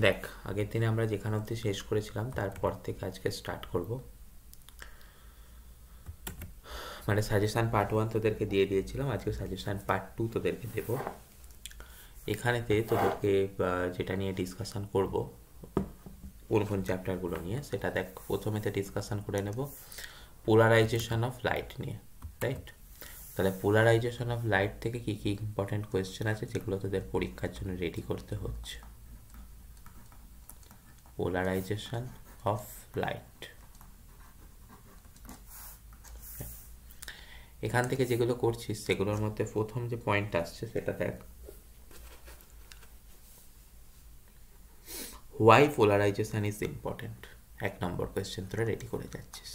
দেখ আগের দিনে আমরা যেখানে অবধি শেষ করেছিলাম তারপর থেকে আজকে স্টার্ট করব। মানে সাজেশান পার্ট 1 তোদেরকে দিয়ে দিয়েছিলাম, আজকে সাজেশান পার্ট 2 তোদেরকে দেব। এখানেতে তোদেরকে যেটা নিয়ে ডিসকাশান করব, কোন কোন চ্যাপ্টারগুলো নিয়ে, সেটা দেখ। প্রথমেতে ডিসকাশান করে নেব পোলারাইজেশন অফ লাইট নিয়ে, রাইট? তাহলে পোলারাইজেশন অফ লাইট থেকে কী কী ইম্পর্টেন্ট কোয়েশ্চেন আছে যেগুলো তোদের পরীক্ষার জন্য রেডি করতে হচ্ছে। পোলারাইজেশন অফ লাইট, এখান থেকে যেগুলো করছিস সেগুলোর মধ্যে প্রথম যে পয়েন্ট আসছে সেটা দেখ, why polarisation is important. 1 number question তোরা রেডি করে যাচ্ছিস।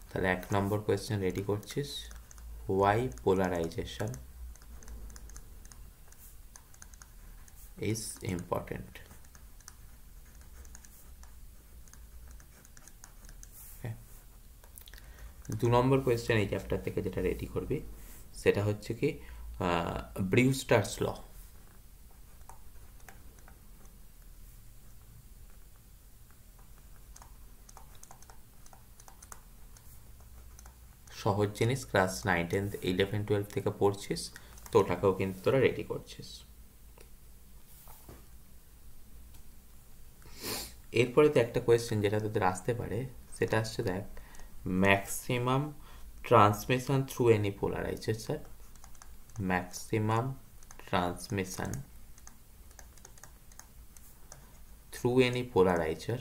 তাহলে 1 নম্বর কোয়েশ্চেন রেডি করছিস, why polarisation is important. 2 number question এই চ্যাপ্টার থেকে যেটা রেডি করবি সেটা হচ্ছে কি ব্রিউস্টারস ল। সহজ জিনিস, ক্লাস 9, 10, 11, 12 থেকে পড়ছিস তো ওটাকেও কিন্তু তোরা রেডি করছিস। এরপরে তো একটা কোয়েশ্চেন যেটা তোদের আসতে পারে সেটা আসছে দেখ, maximum transmission through any polarization, maximum transmission through any polarizer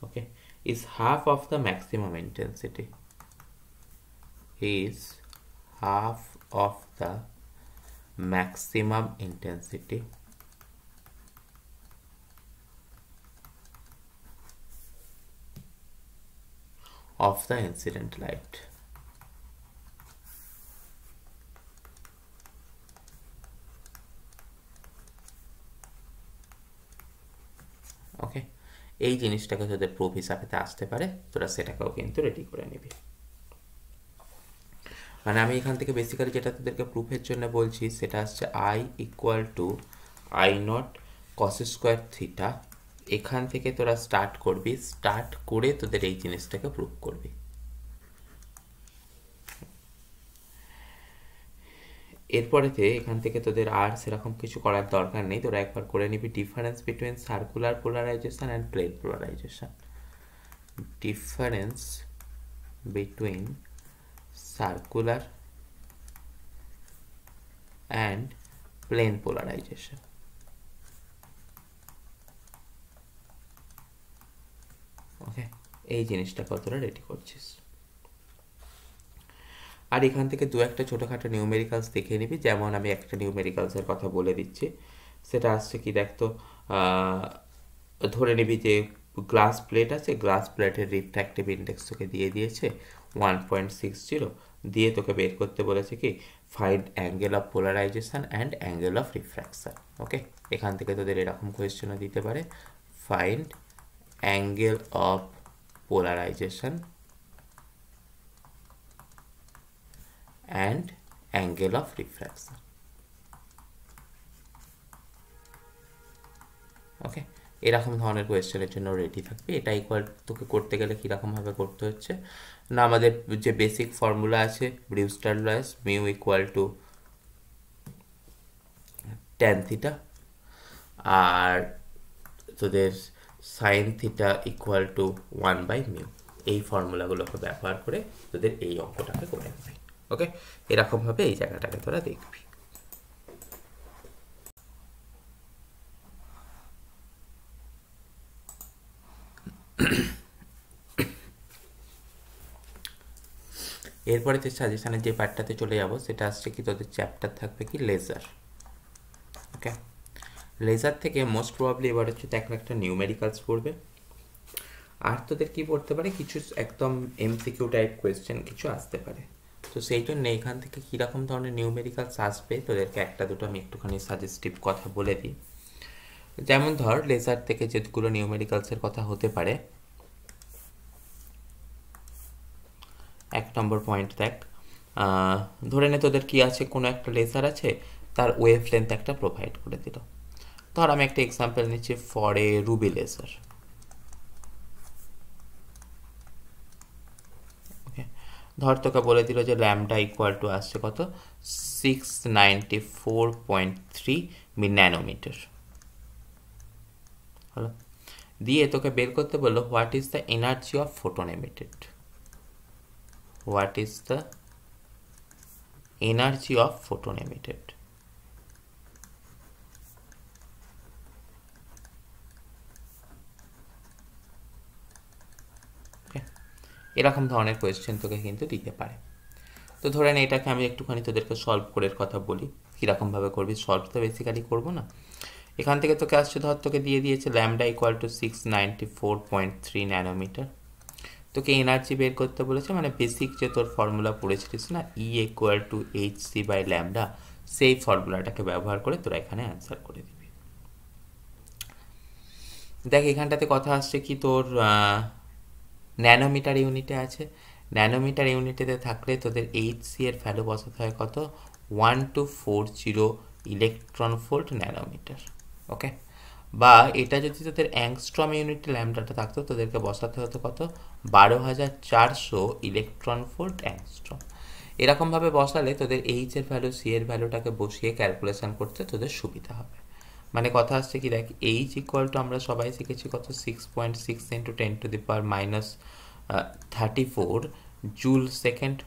okay is half of the maximum intensity, is half of the maximum intensity of the incident light. ওকে, এই জিনিসটাকে তোদের প্রুফ হিসাবে আসতে পারে, তোরা সেটাকেও কিন্তু রেডি করে নিবি। মানে আমি এখান থেকে বেসিক্যালি যেটা তোদেরকে প্রুফের জন্য বলছি সেটা আসছে I equal to I0 cos square theta. এখান থেকে তোরা স্টার্ট করবি, স্টার্ট করে তোদের এই জিনিসটাকে প্রুফ করবি। এরপরেতে এখান থেকে তোদের আর সেরকম কিছু করার দরকার নেই, তোরা একবার করে নিবি difference between circular polarization and plane polarization. Difference between circular and plane polarization. Okay, এই জিনিসটাকে তোরা রেডি করছিস। আর এখান থেকে দু একটা ছোটোখাটো নিউমেরিক্যালস দেখে নিবি, যেমন আমি একটা নিউমেরিক্যালসের কথা বলে দিচ্ছি। সেটা আসছে কি দেখতো, ধরে নিবি যে গ্লাস প্লেট আছে, গ্লাস প্লেটের রিফ্র্যাক্টিভ ইন্ডেক্স তোকে দিয়ে দিয়েছে 1.60, দিয়ে তোকে বের করতে বলেছে কি find angle of polarization and angle of refraction. Okay, এখান থেকে তোদের এরকম কোয়েশ্চেনও দিতে পারে, find angle of polarization and angle of refraction. Okay, এরকম ধরনের কোয়েশ্চেনের জন্য রেডি থাকবে। এটা ইকুয়াল তোকে করতে গেলে কীরকমভাবে করতে হচ্ছে না, আমাদের যে বেসিক ফর্মুলা আছে Brewster laws, mu equal to tan theta, আর তোদের সাইন থিটা ইকুয়াল টু 1/μ। এই ফর্মুলাগুলোকে ব্যবহার করে তোদের এই অঙ্কটাকে করে নেবে। ওকে, এরকমভাবে এই জায়গাটাকে তোরা দেখবি। এরপরে তো সাজেশনের যে পার্টটাতে চলে যাব সেটা আসছে কি তোদের চ্যাপ্টার থাকবে কি লেজার। ওকে, লেজার থেকে মোস্ট প্রবাবলি এবার হচ্ছে একটা নিউমেরিক্যালস পড়বে, আর তোদের কি পড়তে পারে কিছু একদম এমসিকিউ টাইপ কোয়েশ্চেন কিছু আসতে পারে। তো সেই জন্য এখান থেকে কীরকম ধরনের নিউমেরিক্যালস আসবে তোদেরকে একটা দুটো আমি একটুখানি সাজেস্টিভ কথা বলে দিই। যেমন ধর লেজার থেকে যেগুলো নিউমেরিক্যালসের কথা হতে পারে, 1 নম্বর পয়েন্ট দেখ, ধরে নে তোদের কি আছে, কোনো একটা লেজার আছে, তার ওয়েভ লেন্থ একটা প্রোভাইড করে দিল। ধর আমি একটা এক্সাম্পল নিচ্ছি ফর এ রুবি লেজার। ওকে, ধর তোকে বলে দিল যে ল্যামডা ইকুয়াল টু আসছে কত, 694.3 ন্যানোমিটার। হলো, দিয়ে তোকে বের করতে বললো what is the energy of photon emitted, what is the energy of photon emitted. এরকম ধরনের কোয়েশ্চেন তোকে কিন্তু দিতে পারে। তো ধরেন এটাকে আমি একটুখানি তোদেরকে সলভ করে কথা বলি, কীরকমভাবে করবি। সলভ তো বেসিক্যালি করবো না, এখান থেকে তোকে আসছে, ধর তোকে দিয়ে দিয়েছে ল্যামডা ইকুয়াল টু 694.3 ন্যানোমিটার। তোকে এনার্জি বের করতে বলেছে, মানে বেসিক যে তোর ফর্মুলা পড়েছিলিস না, E equal to HC by lambda, সেই ফর্মুলাটাকে ব্যবহার করে তোরা এখানে অ্যান্সার করে দিবি। দেখ এখানটাতে কথা আসছে কি তোর ন্যানোমিটার ইউনিটে আছে। ন্যানোমিটার ইউনিটেতে থাকলে তোদের HC এর ভ্যালু বসাতে হয় কত, 1240 ইলেকট্রন ভোল্ট ন্যানোমিটার। ওকে, বা এটা যদি তোদের অ্যাংস্ট্রম ইউনিটে ল্যামডাটা থাকতো, তোদেরকে বসাতে হতো কত, 12,400 ইলেকট্রন ভোল্ট অ্যাংস্ট্রম। এরকমভাবে বসালে তোদের এইচ এর ভ্যালু, সি এর ভ্যালুটাকে বসিয়ে ক্যালকুলেশন করতে তোদের সুবিধা হবে। মানে কথা আসছে কি, দেখ এইচ ইকুয়াল টু আমরা সবাই শিখেছি কত, 6.6 ইন্টু 10⁻34 জুল সেকেন্ড।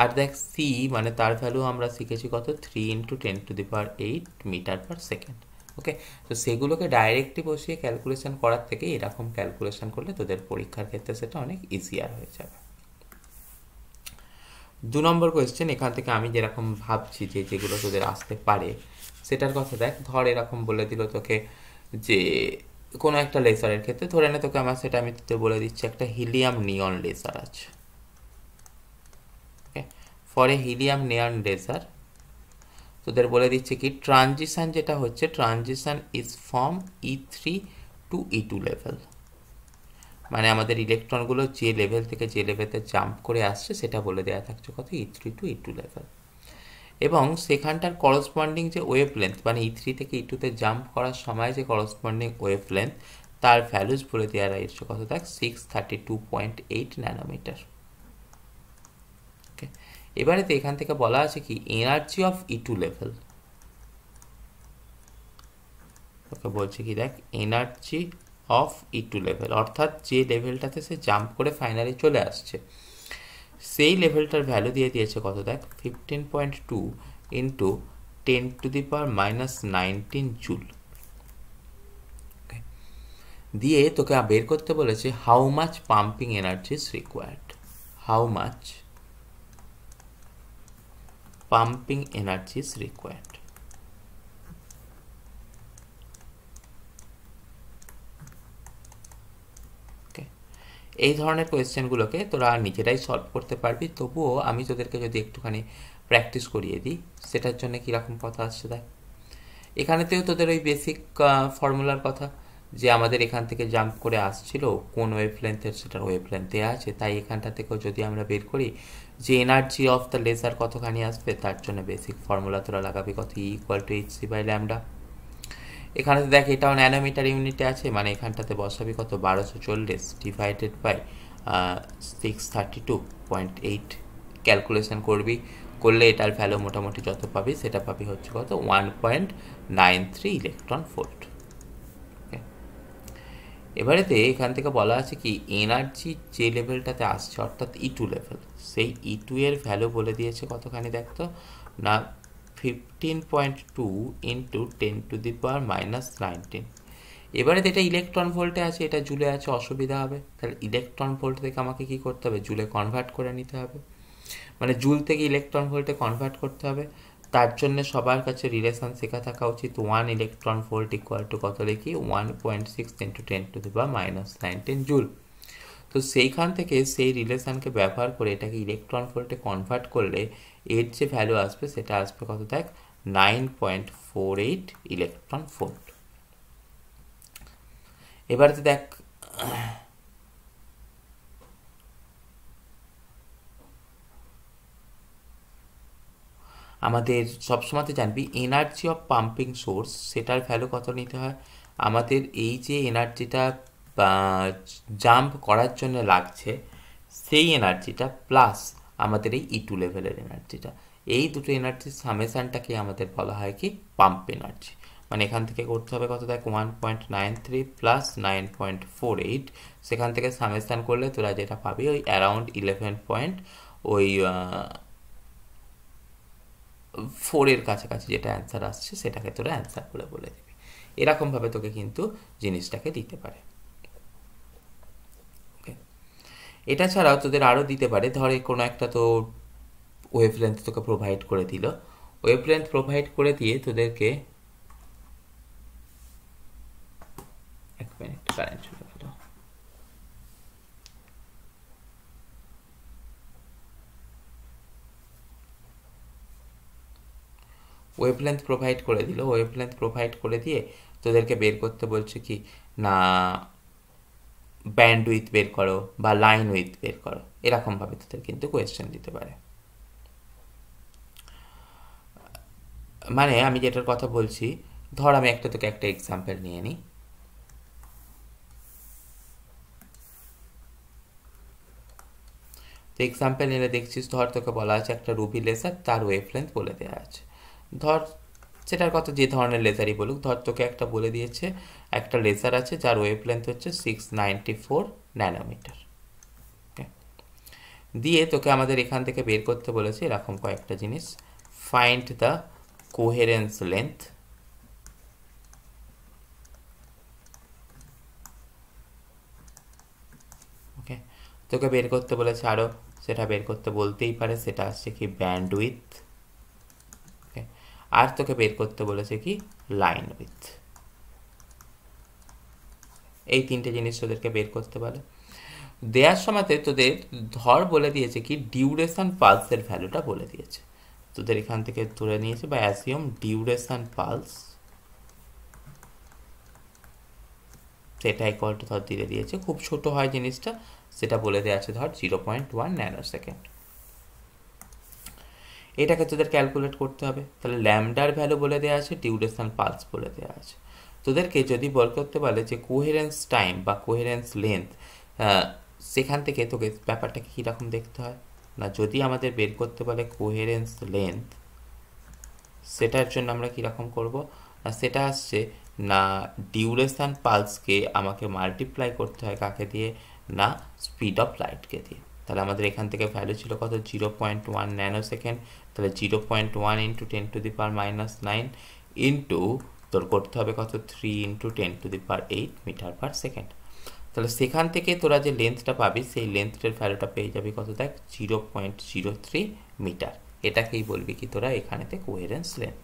আর দেখ সি মানে তার ভ্যালু আমরা শিখেছি কত, 3 ইন্টু 10⁸ মিটার পার সেকেন্ড। ওকে, তো সেগুলোকে ডাইরেক্টলি বসিয়ে ক্যালকুলেশন করার থেকে এরকম ক্যালকুলেশন করলে তোদের পরীক্ষার ক্ষেত্রে সেটা অনেক ইজিয়ার হয়ে যাবে। 2 নম্বর কোয়েশ্চেন, এখান থেকে আমি যেরকম ভাবছি যে যেগুলো তোদের আসতে পারে সেটার কথা দেখ। ধর এরকম বলে দিল তোকে যে কোনো একটা লেজারের ক্ষেত্রে, ধরে নে তোকে আমার সেটা আমি তোকে বলে দিচ্ছি, একটা হিলিয়াম নিয়ন লেজার আছে। Okay, for a helium neon laser তোদের বলে দিচ্ছে কি, ট্রানজিশন যেটা হচ্ছে, transition is from E3 to E2 level. মানে আমাদের ইলেকট্রনগুলো যে লেভেল থেকে যে লেভেলে জাম্প করে আসছে সেটা বলে দেওয়া থাকছে কত, E3 টু E2 লেভেল। এবং সেখানটার করসপন্ডিং যে ওয়েভ লেন্থ, মানে E3 থেকে E2 তে জাম্প করার সময় যে করসপন্ডিং ওয়েভ লেন্থ, তার ভ্যালুজ বলে দেওয়া রয়েছে কত, দেখ 632.8 ন্যানোমিটার। ওকে, এবারে তো এখান থেকে বলা আছে কি, এনার্জি অফ E2 লেভেল। ওকে, বলছে কি দেখ, এনার্জি অফ E2 লেভেল, অর্থাৎ যে লেভেলটাতে সে জাম্প করে ফাইনালি চলে আসছে, সেই লেভেলটার ভ্যালু দিয়ে দিয়েছে কত, দেখ 15.2 ইন্টু 10⁻⁻19 জুল। দিয়ে তোকে বের করতে বলেছে how much pumping energy is required, how much pumping energy is required. এই ধরনের কোয়েশ্চেনগুলোকে তোরা নিজেরাই সলভ করতে পারবি, তবুও আমি তোদেরকে যদি একটুখানি প্র্যাকটিস করিয়ে দিই, সেটার জন্য কীরকম কথা আসছে দেখ। এখানেতেও তোদের ওই বেসিক ফর্মুলার কথা, যে আমাদের এখান থেকে জাম্প করে আসছিল কোন ওয়েভ লেন্থের, সেটার ওয়েভ লেন্থ দেওয়া আছে, তাই এখানটা থেকেও যদি আমরা বের করি যে এনার্জি অফ দ্য লেজার কতখানি আসবে, তার জন্য বেসিক ফর্মুলা তোরা লাগাবি কত, E equal to HC by lambda. এখানে দেখ এটাও ন্যানোমিটার ইউনিটে আছে, মানে এখানটাতে বসাবি কত, 1240 ডিভাইডেড বাই 632.8 ক্যালকুলেশন করবি, করলে এটার ভ্যালু মোটামুটি যত পাবি সেটা পাবি হচ্ছে কত, 1.93 ইলেকট্রন ভোল্ট। এবারেতে এখান থেকে বলা আছে কি, এনার্জি যে লেভেলটাতে আসছে অর্থাৎ E2 লেভেল, সেই E2 এর ভ্যালু বলে দিয়েছে কতখানি দেখতো না, 15.2 ইন্টু 10⁻⁻19। এবারে এটা ইলেকট্রন ভোল্টে আছে, এটা জুলে আছে, অসুবিধা হবে, তাহলে ইলেকট্রন ভোল্ট থেকে আমাকে কি করতে হবে, জুলে কনভার্ট করে নিতে হবে, মানে জুল থেকে ইলেকট্রন ভোল্টে কনভার্ট করতে হবে। তার জন্য সবার কাছে রিলেশন শেখা থাকা উচিত, 1 ইলেকট্রন ভোল্ট ইকুয়াল টু কত লিখি, 1.6 ইন্টু 10⁻⁻19 জুল। তো সেইখান থেকে সেই রিলেশনকে ব্যবহার করে এটাকে ইলেকট্রন ভোল্টে কনভার্ট করলে এর যে ভ্যালু আসবে সেটা আসবে কত, দেখ 9.48 ইলেকট্রন ভোল্ট। এবারে দেখ আমাদের সবসময় তো জানবি এনার্জি অফ পাম্পিং সোর্স, সেটার ভ্যালু কত নিতে হয়। আমাদের এই যে এনার্জিটা জাম্প করার জন্য লাগছে, সেই এনার্জিটা প্লাস আমাদের এই E2 লেভেলের এনার্জিটা, এই দুটো এনার্জির সামেশানটাকে আমাদের বলা হয় কি পাম্প এনার্জি। মানে এখান থেকে করতে হবে কত, দেখ 1.93 প্লাস 9.48, সেখান থেকে সামেশান করলে তোরা যেটা পাবি ওই অ্যারাউন্ড 11 পয়েন্ট ওই 4-এর কাছাকাছি যেটা অ্যান্সার আসছে সেটাকে তোরা অ্যান্সার করে বলে দিবি। এরকমভাবে তোকে কিন্তু জিনিসটাকে দিতে পারে। ওকে, এটা ছাড়াও তোদের আরও দিতে পারে, ধর কোনো একটা তো ওয়েভলেন্থ তোকে প্রোভাইড করে দিল, ওয়েভলেন্থ প্রোভাইড করে দিয়ে তোদেরকে এক মিনিট কারেন্ট চলে গেল। ওয়েভলেন্থ প্রোভাইড করে দিল, ওয়েভলেন্থ প্রোভাইড করে দিয়ে তোদেরকে বের করতে বলছে কি না ব্যান্ড উইথ বের করো বা লাইন উইথ বের করো, এরকমভাবে তোদের কিন্তু কোয়েশ্চেন দিতে পারে। মানে আমি যেটার কথা বলছি, ধর আমি তোকে একটা এক্সাম্পল নিয়ে নিই। তো এক্সাম্পল নিলে দেখছিস, ধর তোকে বলা আছে একটা রুবি লেজার, তার ওয়েভলেন্থ বলে দেওয়া আছে। ধর সেটার কথা যে ধরনের লেজারই বলুক, ধর তোকে একটা বলে দিয়েছে একটা লেজার আছে যার ওয়েভলেন্থ হচ্ছে 694 ন্যানোমিটার। দিয়ে তোকে আমাদের এখান থেকে বের করতে বলেছে এরকম কয়েকটা জিনিস, ফাইন্ড দ্য কোহেরেন্স লেন্থ, ওকে। তোকে বের করতে বলেছে আরও, সেটা বের করতে বলতেই পারে, সেটা আসছে কি ব্যান্ড উইথ, ওকে। আর তোকে বের করতে বলেছে কি লাইন উইথ। এই তিনটে জিনিস তোদেরকে বের করতে পারে। দেওয়ার সময়তে তোদের ধর বলে দিয়েছে কি ডিউরেশন পালসের ভ্যালুটা বলে দিয়েছে, তোদের এখান থেকে ধরে নিয়েছে বা অ্যাসিউম ডিউরেশন পালস, সেটা ইকুয়াল টু ধর দিয়ে দিয়েছে, খুব ছোট হয় জিনিসটা, সেটা বলে দেওয়া আছে ধর 0.1 ন্যানো সেকেন্ড। এটাকে তোদের ক্যালকুলেট করতে হবে, তাহলে ল্যামডার ভ্যালু বলে দেওয়া আছে, ডিউরেশন পালস বলে দেওয়া আছে। তোদেরকে যদি বল করতে পারে যে কোহেরেন্স টাইম বা কোহেরেন্স লেন্থ, সেখান থেকে তোকে ব্যাপারটাকে কীরকম দেখতে হয় না, যদি আমাদের বের করতে বলে কোহেরেন্স লেন্থ, সেটার জন্য আমরা কীরকম করব না, সেটা আসছে না ডিউরেশন পালসকে আমাকে মাল্টিপ্লাই করতে হয় কাকে দিয়ে, না স্পিড অফ লাইটকে দিয়ে। তাহলে আমাদের এখান থেকে ভ্যালু ছিল কত 0.1 ন্যানো সেকেন্ড, তাহলে 0.1 ইন্টু 10⁻⁹ ইন্টু তোর করতে হবে কত 3 ইন্টু 10⁸ মিটার পার সেকেন্ড। তাহলে সেখান থেকে তোরা যে লেন্থটা পাবি সেই লেন্থটার ভ্যালুটা পেয়ে যাবি কত, দেখ 0.03 মিটার। এটাকেই বলবি কি তোরা এখানেতে কোহেরেন্স লেন্থ।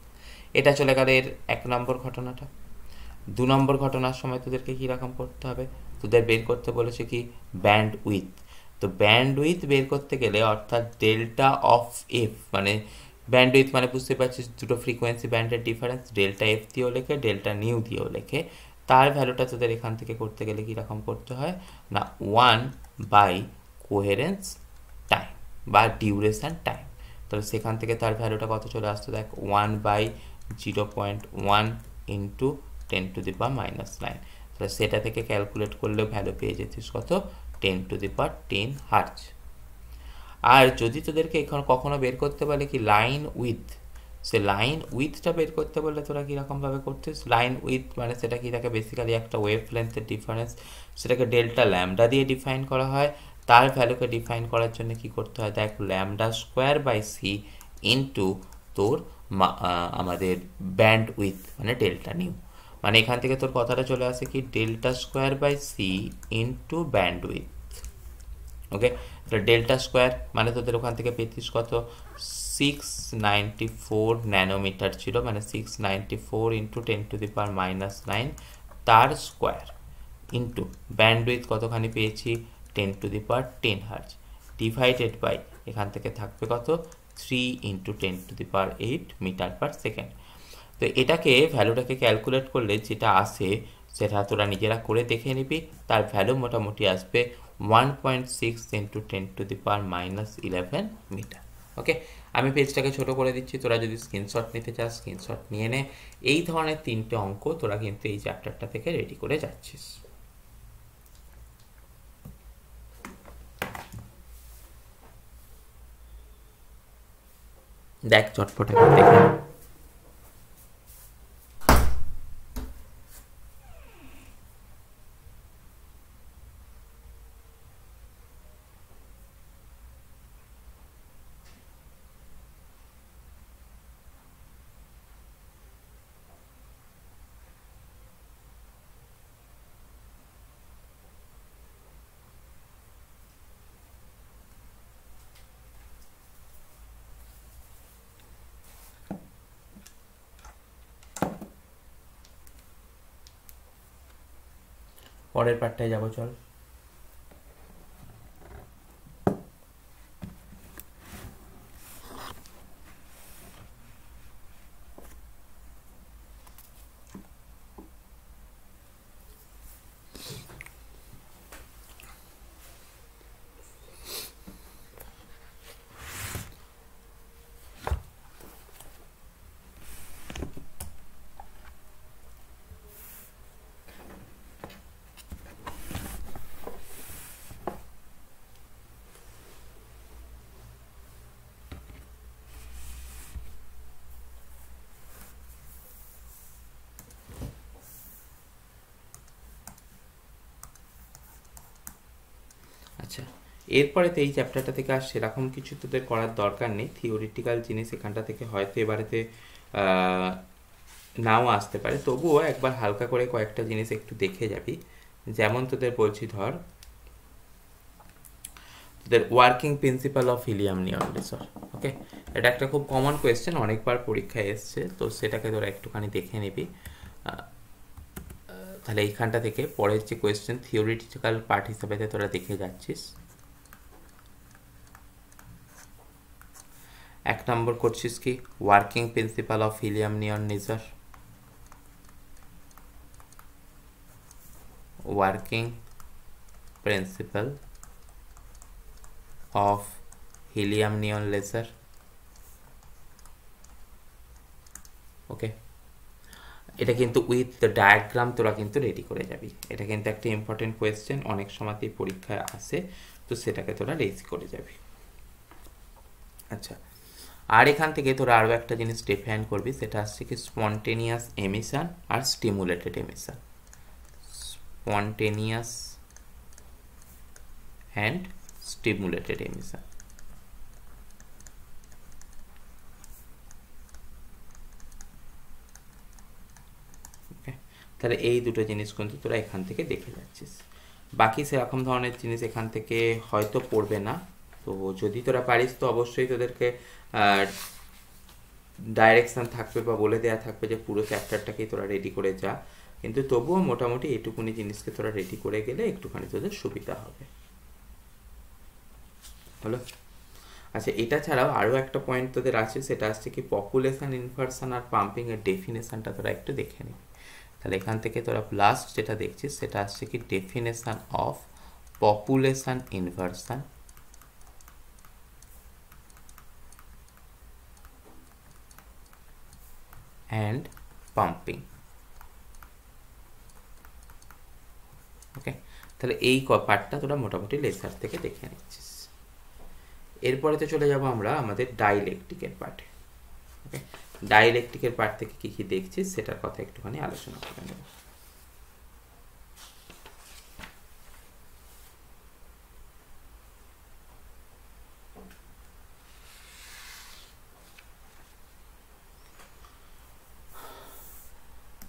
এটা চলে গেল এর 1 নম্বর ঘটনাটা। 2 নম্বর ঘটনার সময় তোদেরকে কীরকম করতে হবে, তোদের বের করতে বলেছে কি ব্যান্ড উইথ। তো ব্যান্ড উইথ বের করতে গেলে অর্থাৎ ডেল্টা অফ এফ, মানে ব্যান্ড উইথ মানে বুঝতে পারছিস দুটো ফ্রিকোয়েন্সি ব্যান্ডের ডিফারেন্স, ডেল্টা এফ দিয়েও লেখে ডেল্টা নিউ দিয়েও লেখে, তার ভ্যালুটা তোদের এখান থেকে করতে গেলে কীরকম করতে হয় না 1 বাই কোহেরেন্স টাইম বা ডিউরেশন টাইম। তাহলে সেখান থেকে তার ভ্যালুটা কত চলে আসতো, দেখ 1 বাই 0.1 ইন্টু 10⁻⁹। তাহলে সেটা থেকে ক্যালকুলেট করলে ভ্যালু পেয়ে যেতিস কত 10⁻10 হার্জ। আর যদি তোদেরকে এখন কখনো বের করতে বলে কি লাইন উইথ, সে লাইন উইথটা বের করতে বললে তোরা কীরকমভাবে করছিস, লাইন উইথ মানে সেটা কি, থাকে বেসিক্যালি একটা ওয়েভ লেন্থের ডিফারেন্স, সেটাকে ডেল্টা ল্যামডা দিয়ে ডিফাইন করা হয়। তার ভ্যালুকে ডিফাইন করার জন্য কি করতে হয়, দেখ lambda square by c into তোর আমাদের ব্যান্ড উইথ মানে ডেল্টা নিউ, মানে এখান থেকে তোর কথাটা চলে আসে কি delta square by c into bandwidth, okay. তো ডেল্টা স্কোয়ার মানে তোদের ওখান থেকে পেতিস কত 694 ন্যানোমিটার ছিল, মানে 694 ইন্টু 10⁻⁹ তার স্কোয়ার ইন্টু ব্যান্ডউইথ কতখানি পেয়েছি 10⁻10 হার্জ, ডিভাইডেড বাই এখান থেকে থাকবে কত 3 ইন্টু 10⁸ মিটার পার সেকেন্ড। তো এটাকে ভ্যালুটাকে ক্যালকুলেট করলে যেটা আসে সেটা তোরা নিজেরা করে দেখে নিবি, তার ভ্যালু মোটামুটি আসবে 1.6 ইন্টু 10⁻11 মিটার। ওকে, আমি পেজটাকে ছোট করে দিচ্ছি, তোরা যদি স্ক্রিনশট নিতে চাস স্ক্রিনশট নিয়ে নে। এই ধরনের 3টে অঙ্ক তোরা কিন্তু এই চ্যাপ্টারটা থেকে রেডি করে যাচ্ছিস। দেখ চটপট একবার দেখে নে। পরের পার্টটায় যাবো, চল। আচ্ছা, এরপরেতে এই চ্যাপ্টারটা থেকে আর সেরকম কিছু তোদের করার দরকার নেই। থিওরিটিক্যাল জিনিস এখানটা থেকে হয়তো এবারেতে নাও আসতে পারে, তবুও একবার হালকা করে কয়েকটা জিনিস একটু দেখে যাবি। যেমন তোদের বলছি, ধর তোদের working principle of helium neon laser. Okay, এটা একটা খুব কমন কোয়েশ্চেন, অনেকবার পরীক্ষায় এসছে, তো সেটাকে তোরা একটুখানি দেখে নিবি। তাহলে এইখানটা থেকে পরের যে কোয়েশ্চেন থিওরিটিক্যাল পার্ট হিসাবে তোরা দেখে যাচ্ছিস। 1 নম্বর করছিস কি working principle of helium neon laser. Working principle of helium neon laser. Okay, এটা কিন্তু উইথ দ্য ডায়াগ্রাম তোরা কিন্তু রেডি করে যাবি। এটা কিন্তু একটা ইম্পর্টেন্ট কোয়েশ্চেন, অনেক সময়তেই পরীক্ষায় আসে, তো সেটাকে তোরা রেডি করে যাবি। আচ্ছা, আর এখান থেকে তোরা আরও একটা জিনিস ডিফাইন করবি, সেটা হচ্ছে কি স্পন্টেনিয়াস এমিশন আর stimulated emission. Spontaneous and stimulated emission. তাহলে এই দুটো জিনিস কিন্তু তোরা এখান থেকে দেখে যাচ্ছিস। বাকি সেরকম ধরনের জিনিস এখান থেকে হয়তো পড়বে না, তো যদি তোরা পারিস তো অবশ্যই তোদেরকে ডাইরেকশান থাকবে বা বলে দেওয়া থাকবে যে পুরো চ্যাপ্টারটাকেই তোরা রেডি করে যা, কিন্তু তবুও মোটামুটি এইটুকুনি জিনিসকে তোরা রেডি করে গেলে একটুখানি তোদের সুবিধা হবে। হলো? আচ্ছা, এটা ছাড়াও আরও একটা পয়েন্ট তোদের আছে, সেটা আসছে কি পপুলেশন ইনভার্সন আর পাম্পিংয়ের ডেফিনেশনটা তোরা একটু দেখে নিবি। তাহলে এখান থেকে তোরা লাস্ট যেটা দেখছিস সেটা আসছে কি definition of population inversion and pumping. Okay, তাহলে এই পার্টটা তোরা মোটামুটি লেসার থেকে দেখে নিচ্ছিস। এরপরে তো চলে যাব আমরা আমাদের ডাইলেকট্রিকের পার্টে। ওকে, ডাইলেকট্রিকের পার্ট থেকে কী কী দেখছিস সেটার কথা একটুখানি আলোচনা করে নেব।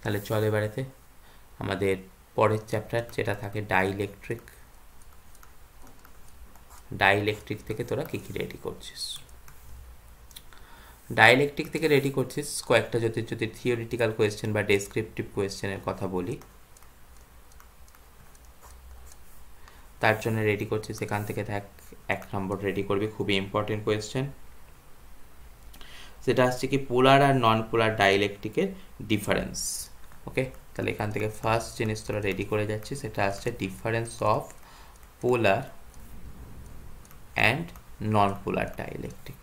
তাহলে চল এবারেতে আমাদের পরের চ্যাপ্টার যেটা থাকে ডাইলেকট্রিক। ডাইলেকট্রিক থেকে তোরা কী কী রেডি করছিস। ডাইলেকট্রিক থেকে রেডি করছিস কয়েকটা যদি থিওরিটিক্যাল কোয়েশ্চেন বা ডেসক্রিপটিভ কোয়েশ্চেনের কথা বলি, তার জন্য রেডি করছিস এখান থেকে দেখ 1 নম্বর রেডি করবি, খুবই ইম্পর্টেন্ট কোয়েশ্চেন, সেটা আসছে কি পোলার আর নন পোলার ডাইলেকট্রিকের ডিফারেন্স। ওকে, তাহলে এখান থেকে ফার্স্ট জিনিস তোরা রেডি করে যাচ্ছিস, সেটা আসছে difference of polar and non polar dielectric.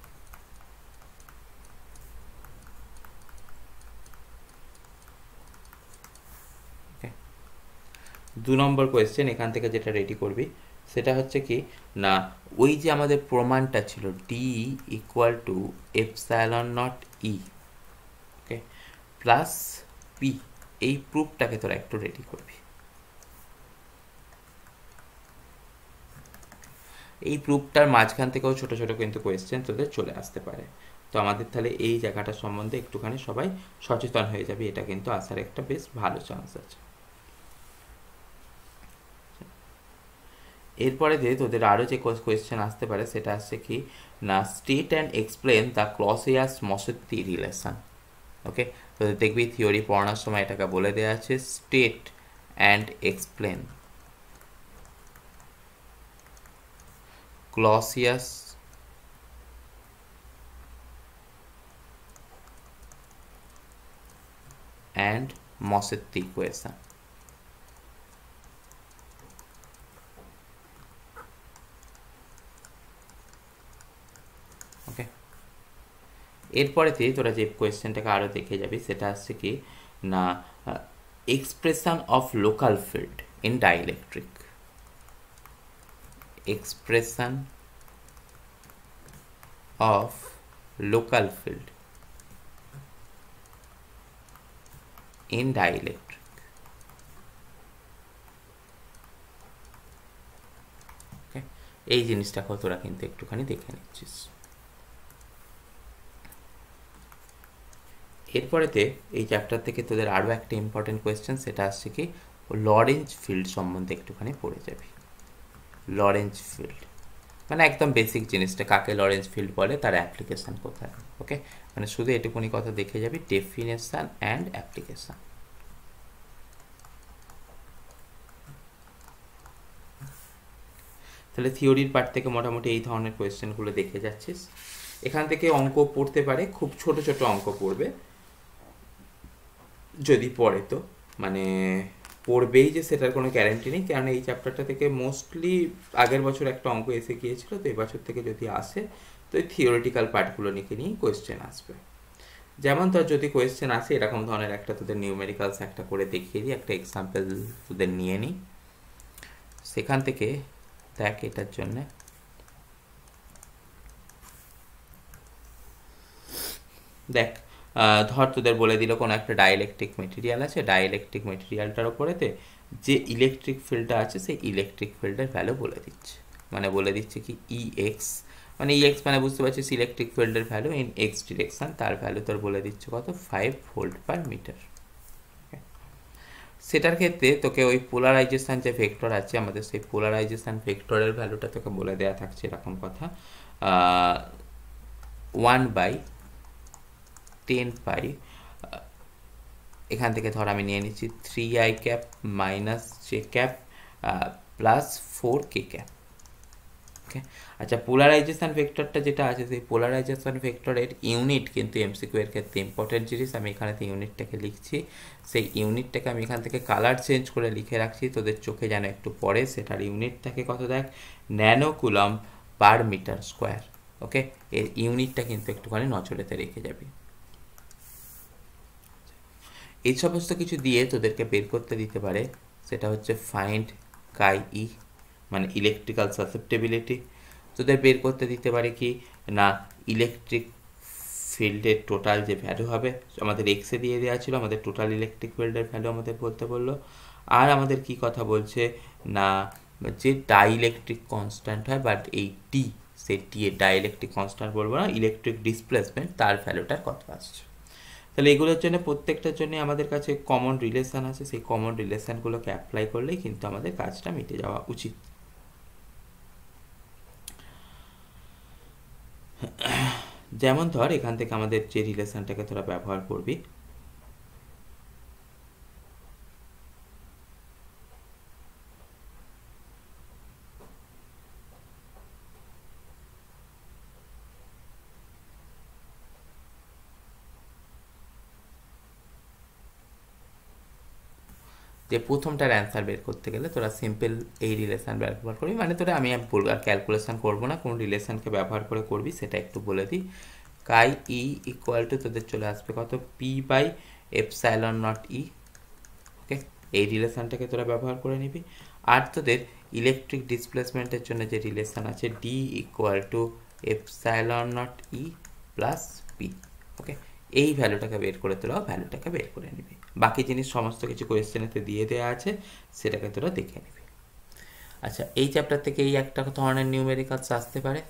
2 number question এখান থেকে যেটা রেডি করবি সেটা হচ্ছে কি না, ওই যে আমাদের প্রমাণটা ছিল D equal to epsilon naught E, okay, plus P, এই প্রুফটাকে তোরা একটু রেডি করবি। এই প্রুফটার মাঝখান থেকেও ছোট ছোট কিন্তু কোয়েশ্চেন তোদের চলে আসতে পারে। তো আমাদের তাহলে এই জায়গাটা সম্বন্ধে একটুখানি সবাই সচেতন হয়ে যাবে, এটা কিন্তু আসার একটা বেশ ভালো চান্স আছে। এরপরে যে তোদের আরও যে কোয়েশ্চেন আসতে পারে সেটা আসছে কি না, state and explain the Clausius Mossotti relation. Okay, তোদের দেখবি থিওরি পড়ানোর সময় এটাকে বলে দেওয়া আছে state and explain Clausius and Mossotti equation. Okay, এরপরেতে তোরা যে কোয়েশ্চেনটাকে আরও দেখে যাবি সেটা আসছে কি না, expression of local field in dielectric, expression of local field in dielectric. Okay, এই জিনিসটাকেও তোরা কিন্তু একটুখানি দেখে নিচ্ছিস। এরপরেতে এই চ্যাপ্টার থেকে তোদের আরও একটা ইম্পর্টেন্ট কোয়েশ্চেন সেটা আসছে কি লরেঞ্জ ফিল্ড সম্বন্ধে একটুখানি পড়ে যাবি। লরেঞ্জ ফিল্ড মানে একদম বেসিক জিনিসটা, কাকে লরেঞ্জ ফিল্ড বলে, তার অ্যাপ্লিকেশান কোথায়। ওকে, মানে শুধু এটুকুনি কথা দেখে যাবি, ডেফিনেশান অ্যান্ড অ্যাপ্লিকেশান। তাহলে থিওরির পার্ট থেকে মোটামুটি এই ধরনের কোয়েশ্চেনগুলো দেখে যাচ্ছিস। এখান থেকে অঙ্ক পড়তে পারে, খুব ছোট ছোট অঙ্ক পড়বে যদি পড়ে, তো মানে পড়বেই যে সেটার কোনো গ্যারান্টি নেই, কারণ এই চ্যাপ্টারটা থেকে মোস্টলি আগের বছর একটা অঙ্ক এসে গিয়েছিল, তো এবছর থেকে যদি আসে তো এই থিওরিটিক্যাল পার্টগুলো নিয়েই কোয়েশ্চেন আসবে। যেমন তোর যদি কোয়েশ্চেন আসে এরকম ধরনের একটা তোদের নিউমেরিক্যালস একটা করে দেখিয়ে দিই, একটা এক্সাম্পল তোদের নিয়ে নিই সেখান থেকে। দেখ এটার জন্যে দেখ, ধর তোদের বলে দিল কোনো একটা ডাইইলেকট্রিক মেটেরিয়াল আছে, ডাইইলেকট্রিক মেটেরিয়ালটার ওপরেতে যে ইলেকট্রিক ফিল্ডটা আছে সেই ইলেকট্রিক ফিল্ডের ভ্যালু বলে দিচ্ছে, মানে বলে দিচ্ছে কি ইএক্স, মানে ইএক্স মানে বুঝতে পারছিস ইলেকট্রিক ফিল্ডের ভ্যালু ইন এক্স ডিরেকশান, তার ভ্যালু তোর বলে দিচ্ছে কত 5 ভোল্ট পার মিটার। সেটার ক্ষেত্রে তোকে ওই পোলারাইজেশান যে ভেক্টর আছে আমাদের, সেই পোলারাইজেশান ভেক্টরের ভ্যালুটা তোকে বলে দেওয়া থাকছে এরকম কথা, 1/10 পাই, এখান থেকে ধর আমি নিয়ে নিচ্ছি 3i cap minus j cap plus 4k cap. Okay, আচ্ছা পোলারাইজেশান ভেক্টরটা যেটা আছে সেই পোলারাইজেশান ভেক্টরের ইউনিট কিন্তু এমসিকিউ এর ক্ষেত্রে ইম্পর্টেন্ট জিনিস, আমি এখানে ইউনিটটাকে লিখছি, সেই ইউনিটটাকে আমি এখান থেকে কালার চেঞ্জ করে লিখে রাখছি তোদের চোখে যেন একটু পড়ে, সেটার ইউনিট থাকে কত দেখ, nano coulomb per metre square. Okay, এর ইউনিটটা কিন্তু একটুখানি নজরেতে রেখে যাবি। এই সমস্ত কিছু দিয়ে তোদেরকে বের করতে দিতে পারে, সেটা হচ্ছে ফাইন্ড কাই ই মানে ইলেকট্রিক্যাল সাসেপ্টেবিলিটি, তোদের বের করতে দিতে পারে কি না ইলেকট্রিক ফিল্ডের টোটাল যে ভ্যালু হবে, আমাদের এক্সে দিয়ে দেওয়া ছিল, আমাদের টোটাল ইলেকট্রিক ফিল্ডের ভ্যালু আমাদের বলতে বললো। আর আমাদের কি কথা বলছে না, যে ডাইইলেকট্রিক কনস্ট্যান্ট হয় বাট এই টি, সেই টি এর ডাইইলেকট্রিক কনস্ট্যান্ট বলবো না, ইলেকট্রিক ডিসপ্লেসমেন্ট তার ভ্যালুটার কত আসছে। তাহলে এগুলোর জন্য প্রত্যেকটার জন্য আমাদের কাছে কমন রিলেশান আছে, সেই কমন রিলেশানগুলোকে অ্যাপ্লাই করলেই কিন্তু আমাদের কাজটা মিটে যাওয়া উচিত। যেমন ধর এখান থেকে আমাদের যে রিলেশানটাকে তোরা ব্যবহার করবি, যে প্রথমটার অ্যান্সার বের করতে গেলে তোরা সিম্পল এই রিলেশান ব্যবহার করবি, মানে তোরা আমি বলবো আর ক্যালকুলেশন করবো না, কোন রিলেশানকে ব্যবহার করে করবি সেটা একটু বলে দিই। কাই ই ইকুয়াল টু তোদের চলে আসবে কত, পি বাই এপসাইলন নট ই। ওকে, এই রিলেশনটাকে তোরা ব্যবহার করে নিবি। আর তোদের ইলেকট্রিক ডিসপ্লেসমেন্টের জন্য যে রিলেশন আছে D equal to epsilon naught E plus P, okay, এই ভ্যালুটাকে বের করে তোরা ভ্যালুটাকে বের করে নিবি। বাকি জিনিস সমস্ত কিছু কোয়েশ্চেনেতে দিয়ে দেওয়া আছে, সেটাকে তোরা দেখে নিবি। আচ্ছা, এই চ্যাপ্টার থেকে এই একটা ধরনের নিউমেরিক্যালস আসতে পারে,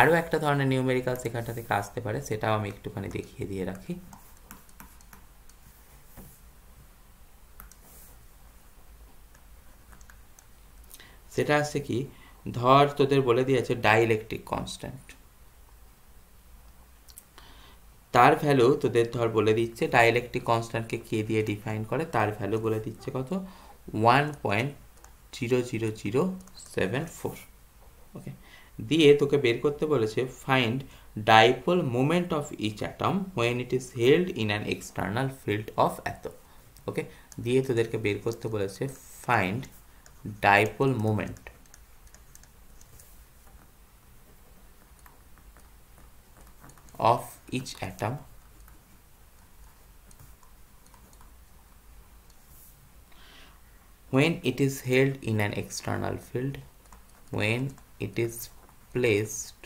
আরও একটা ধরনের নিউমেরিক্যালস এখানটা থেকে আসতে পারে, সেটাও আমি একটুখানি দেখিয়ে দিয়ে রাখি। সেটা আসছে কি, ধর তোদের বলে দিয়েছে ডাইইলেকট্রিক কনস্ট্যান্ট, তার ভ্যালু তোদের ধর বলে দিচ্ছে ডাইইলেকট্রিক কনস্ট্যান্টকে কে দিয়ে ডিফাইন করে, তার ভ্যালু বলে দিচ্ছে কত 1.00074, ওকে, দিয়ে তোকে বের করতে বলেছে find dipole moment of each atom when it is held in an external field of atom, okay, দিয়ে তোদেরকে বের করতে বলেছে find dipole moment of each atom when it is held in an external field, when it is placed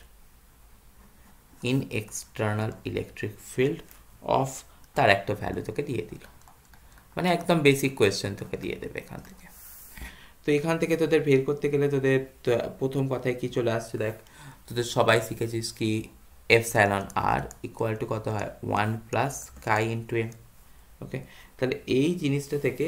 in external electric field of, তার একটা value তোকে দিয়ে দিল, মানে একদম বেসিক কোয়েশ্চেন তোকে দিয়ে দেবে এখান থেকে। তো এখান থেকে তোদের বের করতে গেলে তোদের প্রথম কথায় কি চলে আসছে, দেখ তোদের সবাই শিখেছিস কি এপসাইলন আর ইকুয়াল টু কত হয় 1 প্লাস কাই ইন্টু এম, ওকে, তাহলে এই জিনিসটা থেকে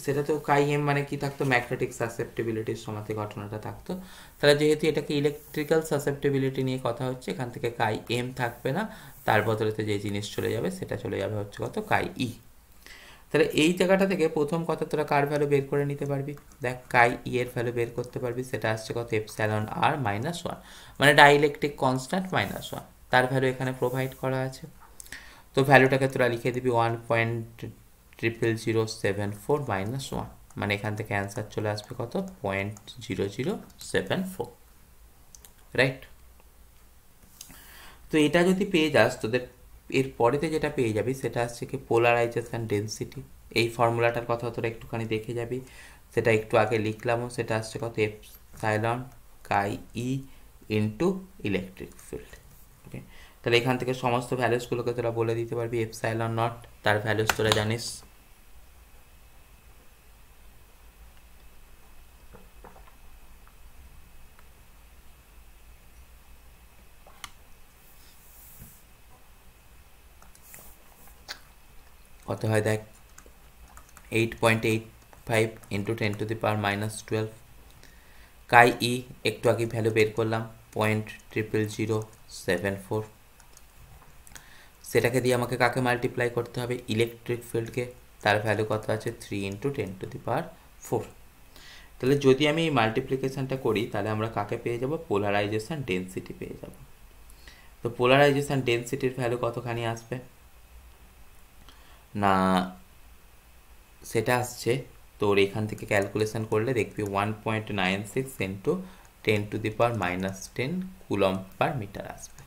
সেটা তো কাই এম মানে কি থাকতো, ম্যাগনেটিক সাসেপ্টিবিলিটির সমাতে ঘটনাটা থাকতো, তাহলে যেহেতু এটাকে ইলেকট্রিক্যাল সাসেপ্টিবিলিটি নিয়ে কথা হচ্ছে, এখান থেকে কাই এম থাকবে না, তার বদলেতে যে জিনিস চলে যাবে সেটা চলে যাবে হচ্ছে কত কাই ই। তাহলে এই জায়গাটা থেকে প্রথম কথা তোরা কার ভ্যালু বের করে নিতে পারবি, দেখ কাই ই এর ভ্যালু বের করতে পারবি, সেটা আসছে কত এপসাইলন আর -1, মানে ডাইইলেকট্রিক কনস্ট্যান্ট -1, তার ভ্যালু এখানে প্রোভাইড করা আছে। তো ভ্যালুটাকে তোরা লিখে দিবি 1.00074 -1, মানে এখান থেকে অ্যান্সার চলে আসবে কত 0.0074, রাইট। তো এটা যদি পেয়ে যাস, তোদের এর পরেতে যেটা পেয়ে যাবি সেটা আসছে কি পোলারাইজেশন ডেন্সিটি, এই ফর্মুলাটার কথা তোরা একটুখানি দেখে যাবি, সেটা একটু আগে লিখলামও, সেটা আসছে কত এপসাইলন কাই ই ইন্টু ইলেকট্রিক ফিল্ড, ওকে, তাহলে এখান থেকে সমস্ত ভ্যালুসগুলোকে তোরা বলে দিতে পারবি। এপসাইলন নট তার ভ্যালুস তোরা জানিস কত হয়, দেখ 8.85 ইন্টু 10⁻⁻12, কাই ই একটু আগে ভ্যালু বের করলাম 0.00074, সেটাকে দিয়ে আমাকে কাকে মাল্টিপ্লাই করতে হবে, ইলেকট্রিক ফিল্ডকে, তার ভ্যালু কত আছে 3 ইন্টু 10⁻4, তাহলে যদি আমি এই মাল্টিপ্লিকেশনটা করি তাহলে আমরা কাকে পেয়ে যাব, পোলারাইজেশন ডেন্সিটি পেয়ে যাব। তো পোলারাইজেশন ডেন্সিটির ভ্যালু কতখানি আসবে না, সেটা আসছে তোর এখান থেকে ক্যালকুলেশন করলে দেখবি 1.96 ইন্টু 10⁻⁻10 কুলম পার মিটার আসবে।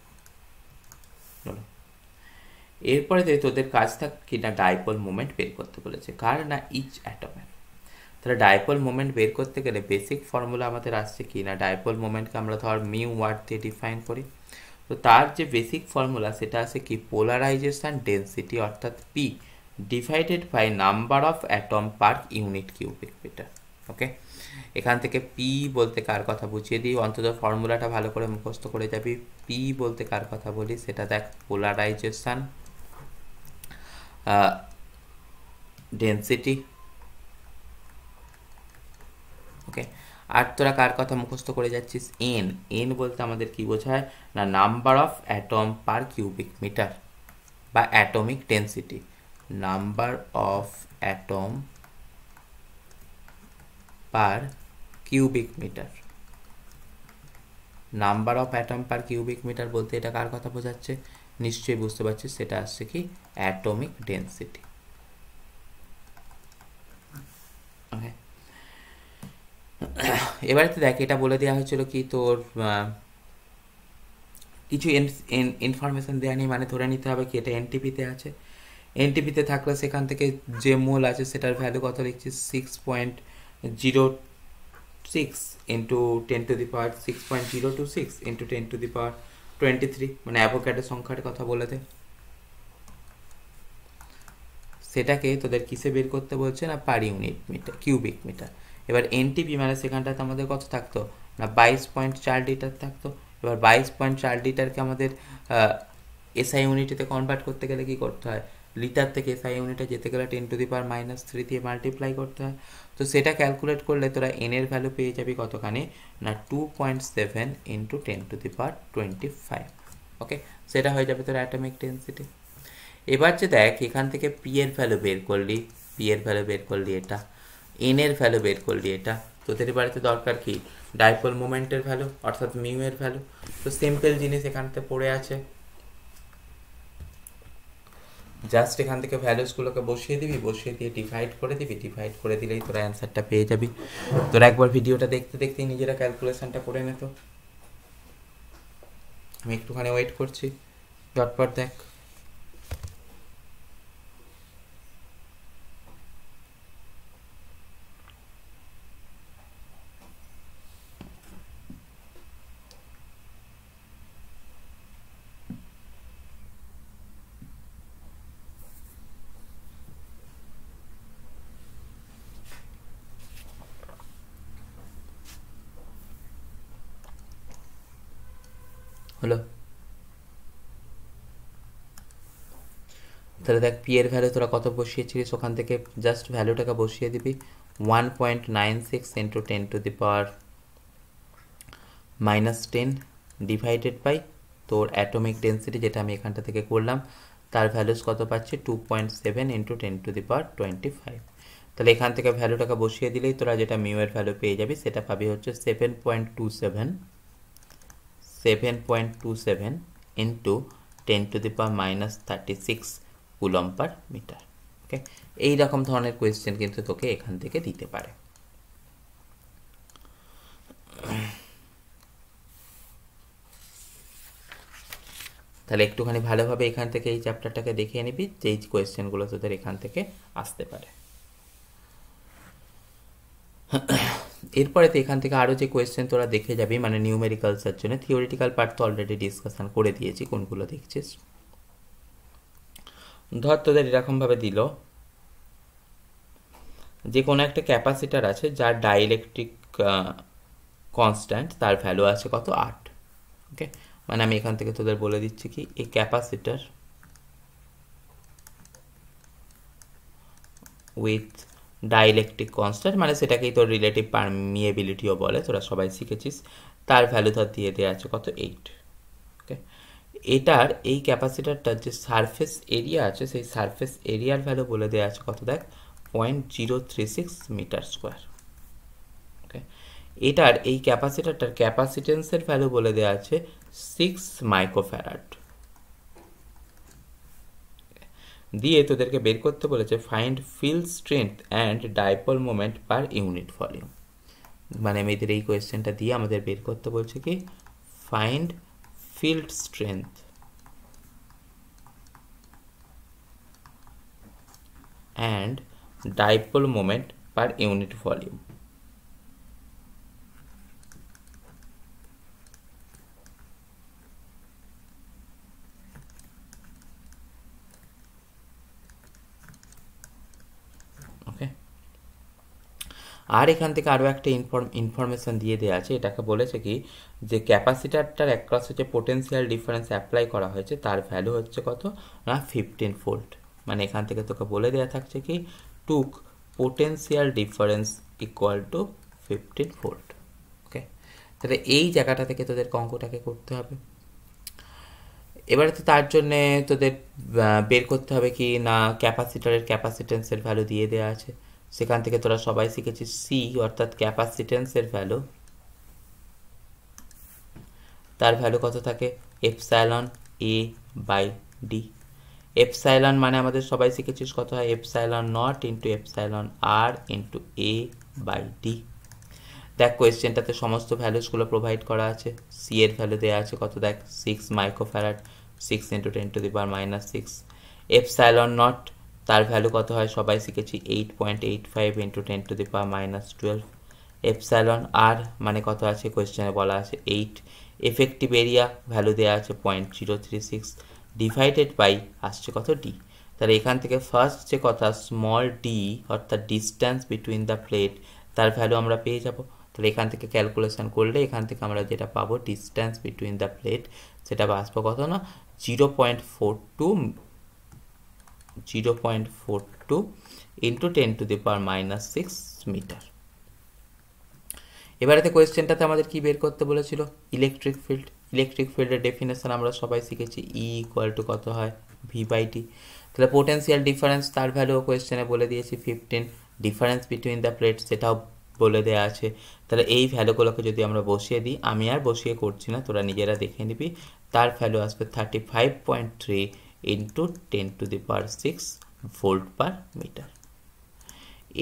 এরপরে তোদের কাজ থাক কি না ডাইপোল মোমেন্ট বের করতে বলেছে, কার না ইচ অ্যাটমের। তাহলে ডাইপোল মোমেন্ট বের করতে গেলে বেসিক ফর্মুলা আমাদের আসছে কি না, ডাইপোল মোমেন্টকে আমরা ধর মিউ ওয়াট দিয়ে ডিফাইন করি, তো তার যে বেসিক ফর্মুলা সেটা আছে কি পোলারাইজেশন ডেন্সিটি অর্থাৎ P divided by number of atom per unit cubic metre, okay, এখান থেকে পি বলতে কার কথা বুঝিয়ে দিই, অন্তত ফর্মুলাটা ভালো করে মুখস্থ করে যাবি। পি বলতে কার কথা বলি সেটা দেখ পোলারাইজেশন ডেন্সিটি, ওকে, আর তোরা কার কথা মুখস্থ করে যাচ্ছিস, এন, এন বলতে আমাদের কি বোঝায় না number of atom per cubic metre বা atomic density, number of atom per cubic metre, number of atom per cubic metre বলতে এটা কার কথা বোঝাচ্ছে, নিশ্চয়ই বুঝতে পারছিস, সেটা আসছে কি অ্যাটমিক ডেন্সিটি, ওকে। এবারে তো দেখ এটা বলে দেওয়া হয়েছিল কি তোর কিছু ইনফরমেশন দেওয়া নেই, মানে ধরে নিতে হবে কি এটা এনটিপিতে আছে, এনটিপিতে থাকলে সেখান থেকে যে মোল আছে সেটার ভ্যালু কত লিখছি 6.06 ইন্টু 10⁻⁶, 6.026 ইন্টু 10⁻23, মানে অ্যাভোগাড্রো সংখ্যার কথা বলে দে। সেটাকে তোদের কিসে বের করতে বলছে না per unit metre, cubic metre. এবার এনটিপি মানে সেখানটাতে আমাদের কত থাকতো না 22.4 লিটার থাকতো। এবার 22.4 লিটারকে আমাদের এসআই ইউনিটিতে কনভার্ট করতে গেলে কি করতে হয়, লিটার থেকে এসআই ইউনিটে যেতে গেলে 10⁻³ দিয়ে মাল্টিপ্লাই করতে হয়। তো সেটা ক্যালকুলেট করলে তোরা এন এর ভ্যালু পেয়ে যাবি কতখানি না 2.7 ইন্টু 10⁻25। ওকে, সেটা হয়ে যাবে তোর অ্যাটমিক ডেন্সিটি। এবার যে দেখ এখান থেকে পি এর ভ্যালু বের করলি, পি এর ভ্যালু বের করলি এটা, এন এর ভ্যালু বের করলি এটা, তোদের বাড়িতে দরকার কি ডাইপোল মোমেন্টের ভ্যালু অর্থাৎ মিউ এর ভ্যালু। তো সিম্পল জিনিস এখানতে পড়ে আছে, জাস্ট এখান থেকে ভ্যালুসগুলোকে বসিয়ে দিবি, বসিয়ে দিয়ে ডিভাইড করে দিবি, ডিভাইড করে দিলেই তোরা অ্যান্সারটা পেয়ে যাবি। তোরা একবার ভিডিওটা দেখতে দেখতেই নিজেরা ক্যালকুলেশনটা করে নে। তো আমি একটুখানি ওয়েট করছি, ঝটপট দেখ। হলো, তাহলে দেখ পি এর ভ্যালু তোরা কত বসিয়েছিলিস, ওখান থেকে জাস্ট ভ্যালুটাকে বসিয়ে দিবি 1.96 ইন্টু 10⁻⁻10 ডিভাইডেড বাই তোর অ্যাটমিক ডেন্সিটি, যেটা আমি এখানটা থেকে করলাম, তার ভ্যালুস কত পাচ্ছি 2.7 ইন্টু 10⁻25। তাহলে এখান থেকে ভ্যালুটাকে বসিয়ে দিলেই তোরা যেটা মিউ এর ভ্যালু পেয়ে যাবি সেটা পাবি হচ্ছে 7.27 ইন্টু 10⁻⁻36 কুলম পার মিটার। ওকে, এইরকম ধরনের কোয়েশ্চেন কিন্তু তোকে এখান থেকে দিতে পারে। তাহলে একটুখানি ভালোভাবে এখান থেকে এই চ্যাপ্টারটাকে দেখিয়ে নিবি যে এই কোয়েশ্চেনগুলো তোদের এখান থেকে আসতে পারে। এরপরে তো এখান থেকে আরও যে কোয়েশ্চেন তোরা দেখে যাবি মানে নিউমেরিক্যালসের জন্য, থিওরিটিক্যাল পার্ট তো অলরেডি ডিসকাশন করে দিয়েছি কোনগুলো দেখছিস। ধর তোদের এরকমভাবে দিল যে কোনো একটা ক্যাপাসিটার আছে যার ডাইইলেকট্রিক কনস্ট্যান্ট, তার ভ্যালু আছে কত 8। ওকে, মানে আমি এখান থেকে তোদের বলে দিচ্ছি কি এই ক্যাপাসিটার উইথ ডাইইলেকট্রিক কনস্ট্যান্ট, মানে সেটাকেই তোর রিলেটিভ পারমিয়েবিলিটিও বলে, তোরা সবাই শিখেছিস, তার ভ্যালু ধর দিয়ে দেওয়া আছে কত 8। ওকে, এটার এই ক্যাপাসিটারটার যে সারফেস এরিয়া আছে সেই সারফেস এরিয়ার ভ্যালু বলে দেওয়া আছে কত দেখ 0.036 মিটার স্কোয়ার। ওকে, এটার এই ক্যাপাসিটারটার ক্যাপাসিটেন্সের ভ্যালু বলে দেওয়া আছে 6 মাইক্রোফ্যারাড। দিয়ে তোদেরকে বের করতে বলেছে find field strength and dipole moment per unit volume. মানে মেয়েদের এই কোয়েশ্চেনটা দিয়ে আমাদের বের করতে বলছে কি find field strength and dipole moment per unit volume. Okay, আর এখান থেকে আরও একটা ইনফরমেশান দিয়ে দেওয়া আছে, এটাকে বলেছে কি যে ক্যাপাসিটারটার অ্যাক্রস হচ্ছে পোটেন্সিয়াল ডিফারেন্স অ্যাপ্লাই করা হয়েছে, তার ভ্যালু হচ্ছে কত না 15 ভোল্ট। মানে এখান থেকে তোকে বলে দেওয়া থাকছে কি took potential difference equal to 15 volt. Okay, তাহলে এই জায়গাটা থেকে তোদের অঙ্কটাকে করতে হবে। এবারে তো তার জন্যে তোদের বের করতে হবে কি না ক্যাপাসিটারের ক্যাপাসিটেন্সের ভ্যালু দিয়ে দেওয়া আছে, সেখান থেকে তোরা সবাই শিখেছিস সি অর্থাৎ ক্যাপাসিটেন্সের ভ্যালু, তার ভ্যালু কত থাকে epsilon A by D. Epsilon মানে আমাদের সবাই শিখেছিস কত হয় epsilon not into epsilon r into A by D. দেখ কোয়েশ্চেনটাতে সমস্ত ভ্যালুসগুলো প্রোভাইড করা আছে। সি এর ভ্যালু দেওয়া আছে কত দেখ 6 মাইক্রোফ্যারাড, 6 ইন্টু 10⁻⁻6। এপসাইলন নট তার ভ্যালু কত হয় সবাই শিখেছি 8.85 ইন্টু 10⁻12। এপসাইলন আর মানে কত আছে কোয়েশ্চেনে বলা আছে 8। এফেক্টিভ এরিয়া ভ্যালু দেওয়া আছে 0.036 ডিভাইডেড বাই আসছে কত ডি। তাহলে এখান থেকে ফার্স্ট যে কথা স্মল ডি অর্থাৎ ডিস্ট্যান্স বিটুইন দ্য প্লেট তার ভ্যালু আমরা পেয়ে যাব। তাহলে এখান থেকে ক্যালকুলেশন করলে এখান থেকে আমরা যেটা পাবো ডিস্ট্যান্স বিটুইন দ্য প্লেট সেটা আসবো কত না 0.42 ইন্টু 10⁻⁻6 মিটার। এবারেতে কোয়েশ্চেনটাতে আমাদের কি বের করতে বলেছিল ইলেকট্রিক ফিল্ড। ইলেকট্রিক ফিল্ডের ডেফিনেশন আমরা সবাই শিখেছি ই ইকুয়াল টু কত হয় ভি/টি। তাহলে পোটেন্সিয়াল ডিফারেন্স তার ভ্যালু কোয়েশ্চেনে বলে দিয়েছি 15। ডিফারেন্স বিটুইন দ্য প্লেট সেটাও বলে দেওয়া আছে। তাহলে এই ভ্যালুগুলোকে যদি আমরা বসিয়ে দিই, আমি আর বসিয়ে করছি না, তোরা নিজেরা দেখে নিবি, তার ভ্যালু আসবে 35.3 ইন্টু 10⁻6 ভোল্ট পার মিটার।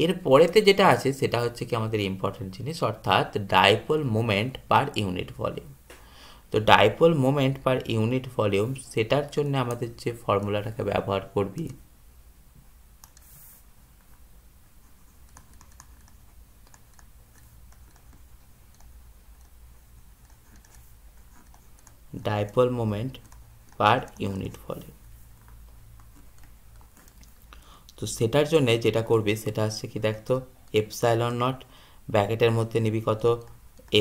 এর পরেতে যেটা আছে সেটা হচ্ছে কি আমাদের ইম্পর্টেন্ট জিনিস, অর্থাৎ dipole moment per unit volume. তো dipole moment per unit volume সেটার জন্য আমাদের যে ফর্মুলাটাকে ব্যবহার করবি dipole moment per unit volume, তো সেটার জন্য যেটা করবি সেটা হচ্ছে কি দেখতো এপসাইলন নট ব্র্যাকেটের মধ্যে নিবি কত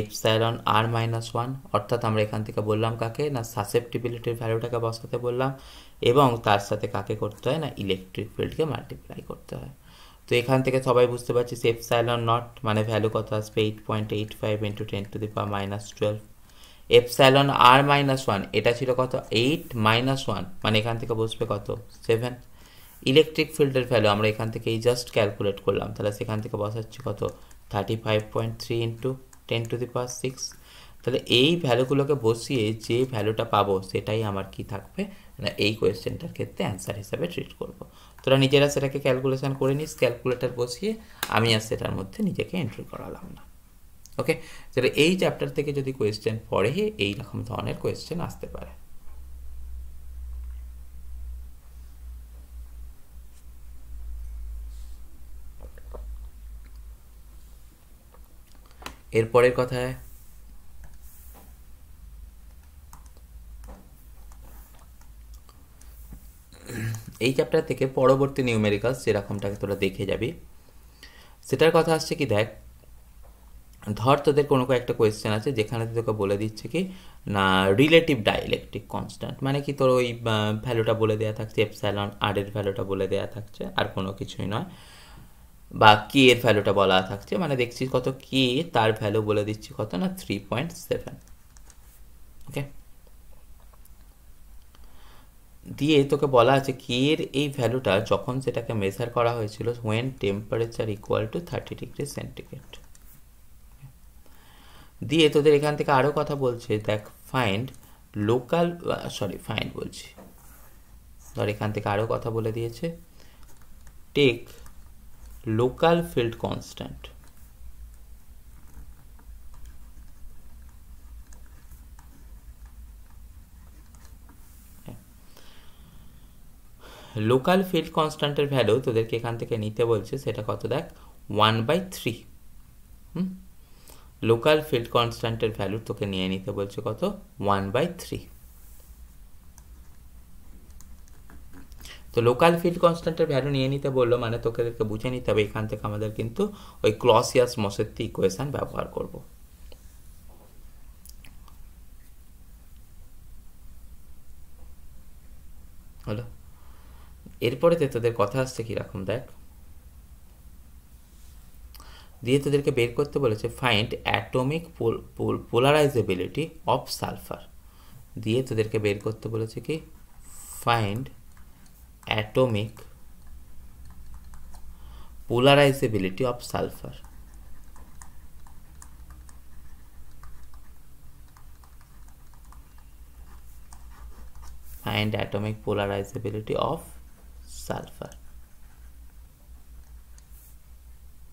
এপসাইলন r-1, অর্থাৎ আমরা এখান থেকে বললাম কাকে না সাসেপ্টিবিলিটির ভ্যালুটাকে বসাতে বললাম, এবং তার সাথে কাকে করতে হয় না ইলেকট্রিক ফিল্ডকে মাল্টিপ্লাই করতে হয়। তো এখান থেকে সবাই বুঝতে পারছিস এপসাইলন নট মানে ভ্যালু কত আসবে 8.85 ইন্টু 10⁻12। এপসাইলন r-1 এটা ছিল কত 8-1 মানে এখান থেকে বসবে কত 7। ইলেকট্রিক ফিল্ডের ভ্যালু আমরা এখান থেকে এই জাস্ট ক্যালকুলেট করলাম, তাহলে সেখান থেকে বসাচ্ছি কত 35.3 ইন্টু 10⁻6। তাহলে এই ভ্যালুগুলোকে বসিয়ে যে ভ্যালুটা পাবো সেটাই আমার কি থাকবে না এই কোয়েশ্চেনটার ক্ষেত্রে অ্যান্সার হিসাবে ট্রিট করব। তোরা নিজেরা সেটাকে ক্যালকুলেশন করে নিস, ক্যালকুলেটার বসিয়ে, আমি আর সেটার মধ্যে নিজেকে এন্ট্রি করালাম না। ওকে, তাহলে এই চ্যাপ্টার থেকে যদি কোয়েশ্চেন পড়ে এইরকম ধরনের কোয়েশ্চেন আসতে পারে। এরপরের কথায় এই চ্যাপ্টার থেকে পরবর্তী নিউমেরিক্যালস যেরকমটাকে তোরা দেখে যাবি সেটার কথা আসছে কি দেখ, ধর তোদের কোনো একটা কোয়েশ্চেন আছে যেখানে তোকে বলে দিচ্ছে কি না রিলেটিভ ডাইইলেকট্রিক কনস্ট্যান্ট, মানে কি তোর ওই ভ্যালুটা বলে দেওয়া থাকছে এপসাইলন আর এর ভ্যালুটা বলে দেওয়া থাকছে আর কোনো কিছুই নয়, বা কে এর ভ্যালুটা বলা থাকছে, মানে দেখছিস কত কে তার ভ্যালু বলে দিচ্ছি কত না 3.7। ওকে, দিয়ে তোকে বলা আছে কে এর এই ভ্যালুটা যখন সেটাকে মেজার করা হয়েছিল when temperature equal to 30 degree centigrade. দিয়ে তোদের এখান থেকে আরও কথা বলছে দেখ ফাইন্ড লোকাল, ফাইন্ড বলছি, ধর এখান থেকে আরও কথা বলে দিয়েছে take local field constant. Local field কনস্ট্যান্টের ভ্যালু তোদেরকে এখান থেকে নিতে বলছে সেটা কত দেখ 1/3। লোকাল ফিল্ড কনস্ট্যান্টের ভ্যালু তোকে নিয়ে নিতে বলছে কত 1/3। তো লোকাল ফিল্ড কনস্ট্যান্টের ভ্যালু নিয়ে নিতে বললো মানে তোকে বুঝে নিতে হবে এখান থেকে আমাদের কিন্তু ওই ক্লসিয়াস-মোসেত্তি ইকুয়েশন ব্যবহার করব। হলো, এরপরে তোদের কথা আসছে কিরকম দেখ, দিয়ে তোদেরকে বের করতে বলেছে find atomic polarizability of sulphur. দিয়ে তোদেরকে বের করতে বলেছে কি find atomic polarizability of sulphur. Find atomic polarizability of sulphur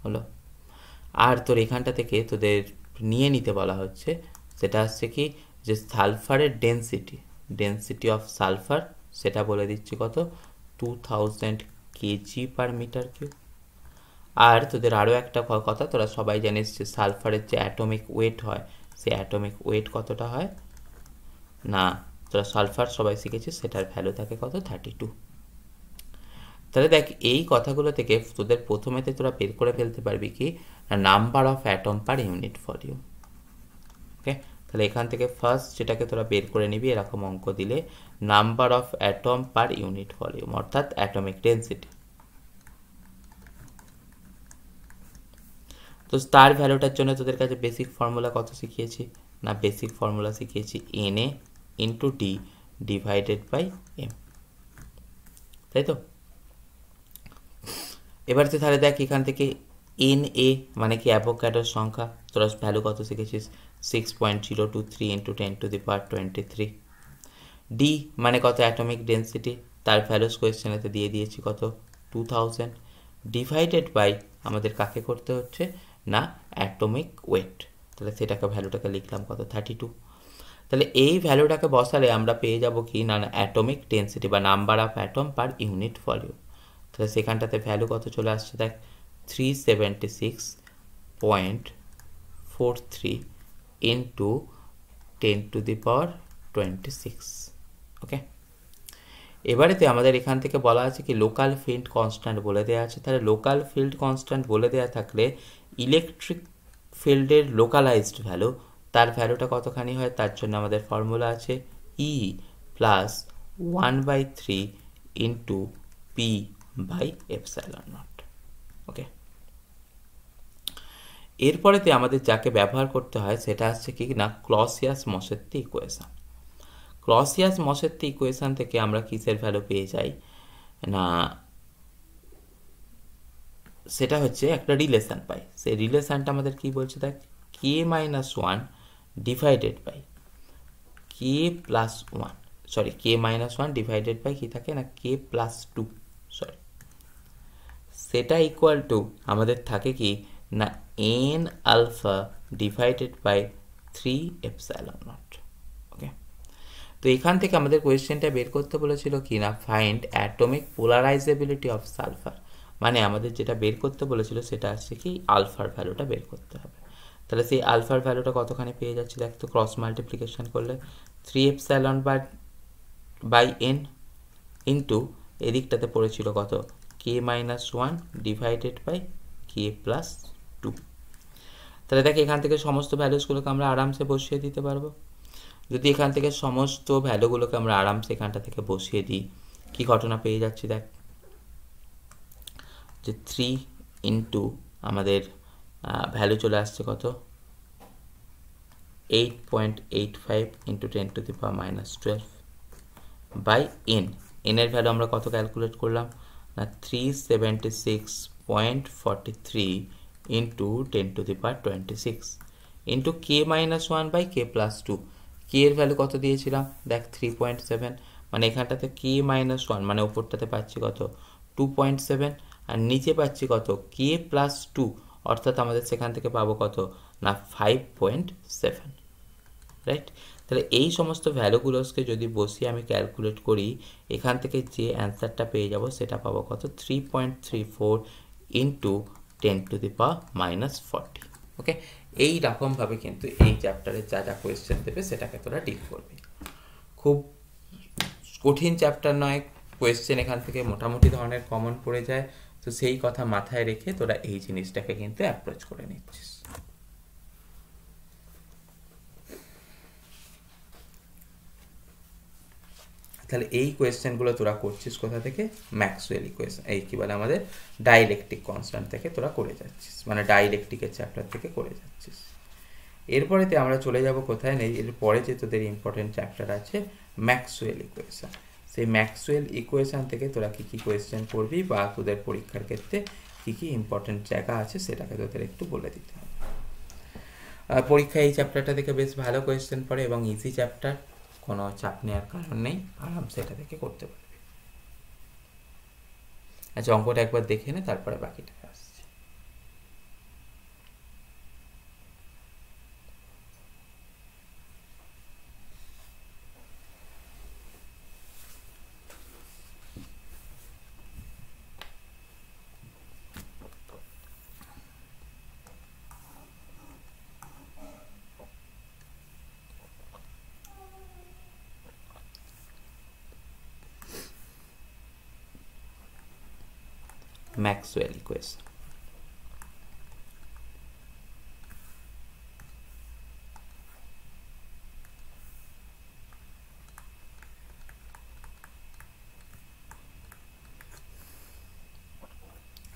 হলো। আর তোর এখানটা থেকে তোদের নিয়ে নিতে বলা হচ্ছে সেটা হচ্ছে কি যে সালফারের ডেন্সিটি অফ সালফার সেটা বলে দিচ্ছি কত 2000 কেজি পার মিটার কিউব। আর তোদের আরও একটা কথা, তোরা সবাই জানিস যে সালফারের যে অ্যাটমিক ওয়েট হয়, সে অ্যাটমিক ওয়েট কতটা হয় না, তোরা সালফার সবাই শিখেছিস, সেটার ভ্যালু থাকে কত 32। তাহলে দেখ এই কথাগুলো থেকে তোদের প্রথমেতে তোরা বের করে ফেলতে পারবি কি না number of atom per unit volume. Okay, তাহলে এখান থেকে ফার্স্ট যেটাকে তোরা বের করে নিবি এরকম অঙ্ক দিলে number of atom per unit volume অর্থাৎ অ্যাটমিক ডেন্সিটি। তো তার ভ্যালুটার জন্য তোদের কাছে বেসিক ফর্মুলা কত শিখিয়েছি না, বেসিক ফর্মুলা শিখিয়েছি Na into D divided by M, তাই তো। এবার তো তাহলে দেখ এখান থেকে Na মানে কি অ্যাভোগাড্রোর সংখ্যা, তোরা ভ্যালু কত শিখেছিস 6.023 ইন্টু 10⁻23। ডি মানে কত অ্যাটমিক ডেন্সিটি, তার ভ্যালুস কোয়েশ্চেনেতে দিয়ে দিয়েছি কত 2000 ডিভাইডেড বাই আমাদের কাকে করতে হচ্ছে না অ্যাটমিক ওয়েট, তাহলে সেটাকে ভ্যালুটাকে লিখলাম কত 32। তাহলে এই ভ্যালুটাকে বসালে আমরা পেয়ে যাব কি না অ্যাটমিক ডেন্সিটি বা number of atom per unit volume. তাহলে সেখানটাতে ভ্যালু কত চলে আসছে দেখ 376.43 ইন্টু 10⁻26। ওকে, এবারেতে আমাদের এখান থেকে বলা আছে কি লোকাল ফিল্ড কনস্ট্যান্ট বলে দেওয়া আছে। তাহলে লোকাল ফিল্ড কনস্ট্যান্ট বলে দেওয়া থাকলে ইলেকট্রিক ফিল্ডের লোকালাইজড ভ্যালু, তার ভ্যালুটা কতখানি হয়, তার জন্য আমাদের ফর্মুলা আছে E plus 1/3 into P by epsilon naught. Okay, এরপরেতে আমাদের যাকে ব্যবহার করতে হয় সেটা হচ্ছে কি না ক্লসিয়াস-মসেত্তি ইকুয়েশন। ক্লসিয়াস-মসেত্তি ইকুয়েশন থেকে আমরা কিসের ভ্যালু পেয়ে যাই না, সেটা হচ্ছে একটা রিলেশন পাই। সেই রিলেশনটা আমাদের কি বলছে দেখ k-1 divided by k+1, sorry k-1 divided by কি থাকে না k+2, সরি সেটা ইকুয়াল টু আমাদের থাকে কি না n alpha divided by 3 epsilon naught. Okay, তো এখান থেকে আমাদের কোয়েশ্চেনটা বের করতে বলেছিল কি না find atomic polarizability of sulphur, মানে আমাদের যেটা বের করতে বলেছিল সেটা আসছে কি আলফার ভ্যালুটা বের করতে হবে। তাহলে সেই আলফার ভ্যালুটা কতখানি পেয়ে যাচ্ছে দেখ তো, ক্রস মাল্টিপ্লিকেশন করলে 3 এপসাইলন বাই n ইন্টু এদিকটাতে পড়েছিল কত k-1 ডিভাইডেড বাই k+2। তাহলে দেখ এখান থেকে সমস্ত ভ্যালুসগুলোকে আমরা আরামসে বসিয়ে দিতে পারবো। যদি এখান থেকে সমস্ত ভ্যালুগুলোকে আমরা আরামসে এখানটা থেকে বসিয়ে দিই কি ঘটনা পেয়ে যাচ্ছি দেখ যে 3 ইন্টু আমাদের ভ্যালু চলে আসছে কত 8.85 ইন্টু 10⁻12 বাই n, এর ভ্যালু আমরা কত ক্যালকুলেট করলাম না 376.43 into 10⁻26 into k-1 by k+2, k এর ভ্যালু কত দিয়েছিলাম দেখ 3.7, মানে এখানটাতে k-1 মানে ওপরটাতে পাচ্ছি কত 2.7 আর নিচে পাচ্ছি কত k+2, অর্থাৎ আমাদের সেখান থেকে পাবো কত না 5.7, রাইট। তাহলে এই সমস্ত ভ্যালুগুলোকে যদি বসিয়ে আমি ক্যালকুলেট করি এখান থেকে যে অ্যান্সারটা পেয়ে যাব সেটা পাবো কত 3.34 ইন্টু 10⁻40। ওকে, এই রকমভাবে কিন্তু এই চ্যাপ্টারে যা যা কোয়েশ্চেন দেবে সেটাকে তোরা ডিল করবি। খুব কঠিন চ্যাপ্টার নয়, কোয়েশ্চেন এখান থেকে মোটামুটি ধরনের কমন পড়ে যায়, তো সেই কথা মাথায় রেখে তোরা এই জিনিসটাকে কিন্তু অ্যাপ্রোচ করে নিচ্ছিস। তাহলে এই কোয়েশ্চেনগুলো তোরা করছিস কোথা থেকে ম্যাক্সওয়েল ইকুয়েশন, এই কি বলে আমাদের ডাইইলেকট্রিক কনস্ট্যান্ট থেকে তোরা করে যাচ্ছিস, মানে ডাইইলেকট্রিকের চ্যাপ্টার থেকে করে যাচ্ছিস। এরপরেতে আমরা চলে যাব কোথায় নেই, এরপরে যে তোদের ইম্পর্টেন্ট চ্যাপ্টার আছে ম্যাক্সওয়েল ইকুয়েশন। সেই ম্যাক্সওয়েল ইকুয়েশন থেকে তোরা কী কী কোয়েশ্চেন করবি বা তোদের পরীক্ষার ক্ষেত্রে কী কী ইম্পর্টেন্ট জায়গা আছে সেটাকে তোদের একটু বলে দিতে হবে। পরীক্ষায় এই চ্যাপ্টারটা থেকে বেশ ভালো কোয়েশ্চেন পড়ে এবং ইজি চ্যাপ্টার, কোনো চাপ নেওয়ার কারণ নেই, আরামসে এটা থেকে করতে পারবি। আচ্ছা, অঙ্কটা একবার দেখে নে তারপরে বাকিটা আসছে। Maxwell equation.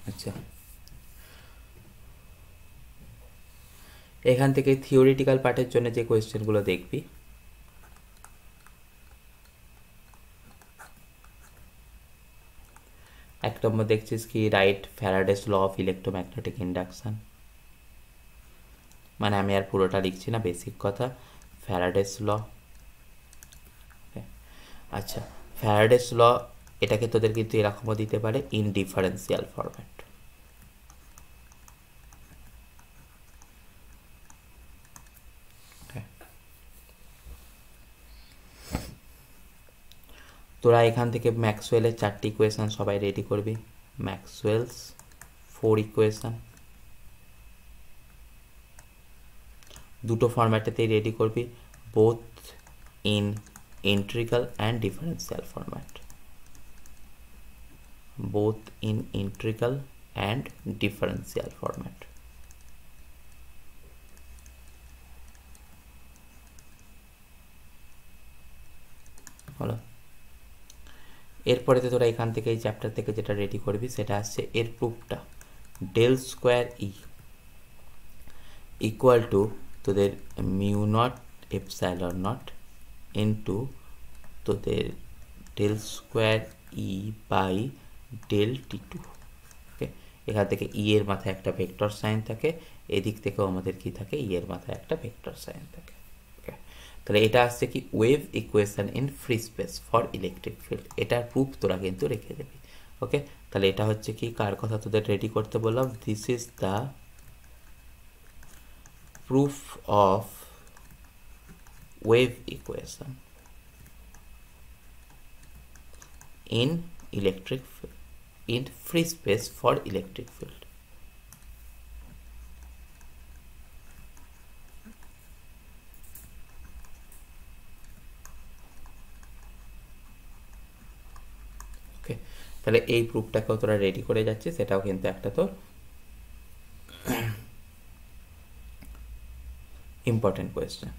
আচ্ছা, এখান থেকে থিওরিটিক্যাল পার্টের জন্য যে কোয়েশ্চেনগুলো দেখবি, এক নম্বর দেখছিস কি right Faraday's law of electromagnetic induction, মানে আমি আর পুরোটা লিখছি না, বেসিক কথা, ফ্যারাডেস ল। আচ্ছা, ফ্যারাডেস ল এটাকে তোদের কিন্তু এরকমও দিতে পারে ইন ডিফারেন্সিয়াল ফরম্যাট। তোরা এখান থেকে ম্যাক্সওয়েলের 4টি ইকুয়েশন সবাই রেডি করবি, ম্যাক্সওয়েলস 4 ইকুয়েশন, দুটো ফরম্যাটেতেই রেডি করবি, both in integral and differential format, both in integral and differential format. হলো, এরপরে তোরা এখান থেকে এই চ্যাপ্টার থেকে যেটা রেডি করবি সেটা আসছে এর প্রুফটা, del square E equal to তোদের mu naught epsilon not into তোদের del square E by del t two. Okay, এখান থেকে ই এর মাথায় একটা ভেক্টর সাইন থাকে, এদিক থেকেও আমাদের কি থাকে, ই এর মাথায় একটা ভেক্টর সাইন থাকে। ওকে, তাহলে এটা আসছে কি wave equation in free space for electric field, এটার প্রুফ তোরা কিন্তু রেখে দেবি। ওকে, তাহলে এটা হচ্ছে কি কার কথা তোদের রেডি করতে বললাম, this is the proof of wave equation in electric field, in free space for electric field. ওকে, তাহলে এই প্রুফটাকেও তোরা রেডি করে যাচ্ছিস, সেটাও কিন্তু একটা তোর ইম্পর্টেন্ট কোয়েশ্চেন।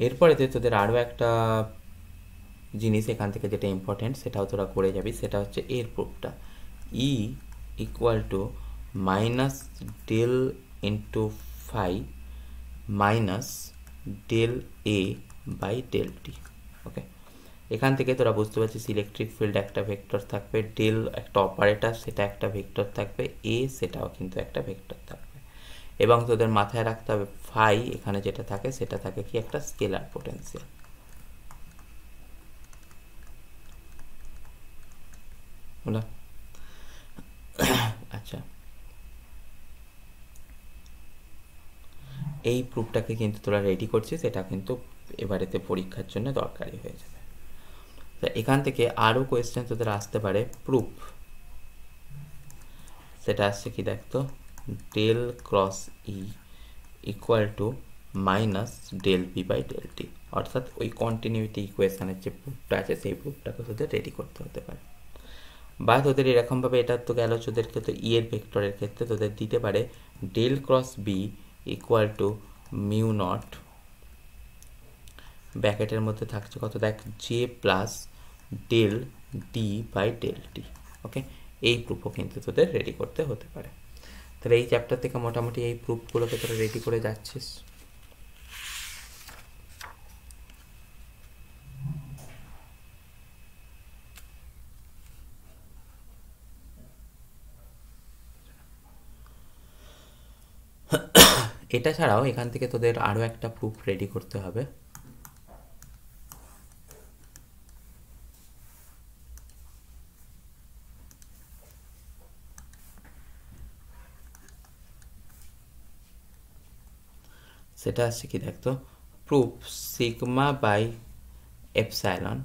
এরপরে তোদের আরও একটা জিনিস এখান থেকে যেটা ইম্পর্টেন্ট সেটাও তোরা করে যাবি, সেটা হচ্ছে এর প্রুফটা, E equal to minus del into phi minus del A by del t. Okay, এখান থেকে তোরা বুঝতে পারছিস ইলেকট্রিক ফিল্ড একটা ভেক্টর থাকবে, ডেল একটা অপারেটর সেটা একটা ভেক্টর থাকবে, এ সেটাও কিন্তু একটা ভেক্টর থাকবে, এবং তোদের মাথায় রাখতে হবে ফাই এখানে যেটা থাকে সেটা থাকে কি একটা স্কেলার পোটেনশিয়াল। হলো, আচ্ছা, এই প্রুফটাকে কিন্তু তোরা রেডি করছিস, এটা কিন্তু এবারেতে পরীক্ষার জন্য দরকারি হয়ে যাবে। তো এখান থেকে আরও কোয়েশ্চেন তোদের আসতে পারে প্রুফ, সেটা আসছে কি দেখতো, del cross E equal to minus del B by del t, অর্থাৎ ওই কন্টিনিউটি ইকুয়েশনের যে প্রুফটা আছে সেই প্রুফটাকে তোদের রেডি করতে হতে পারে। বা তোদের এরকমভাবে এটা তো গেল, তোদেরকে তো ই এর ভেক্টরের ক্ষেত্রে তোদের দিতে পারে del cross B equal to mu naught, ব্র্যাকেটের মধ্যে থাকছে কত দেখ, J plus del D by del t. Okay, এই প্রুফও কিন্তু তোদের রেডি করতে হতে পারে। তাহলে এই চ্যাপ্টার থেকে মোটামুটি এই প্রুফগুলোকে তোরা রেডি করে যাচ্ছিস। এটা ছাড়াও এখান থেকে তোদের আরও একটা প্রুফ রেডি করতে হবে, সেটা আসছে কি দেখতো, proof sigma by epsilon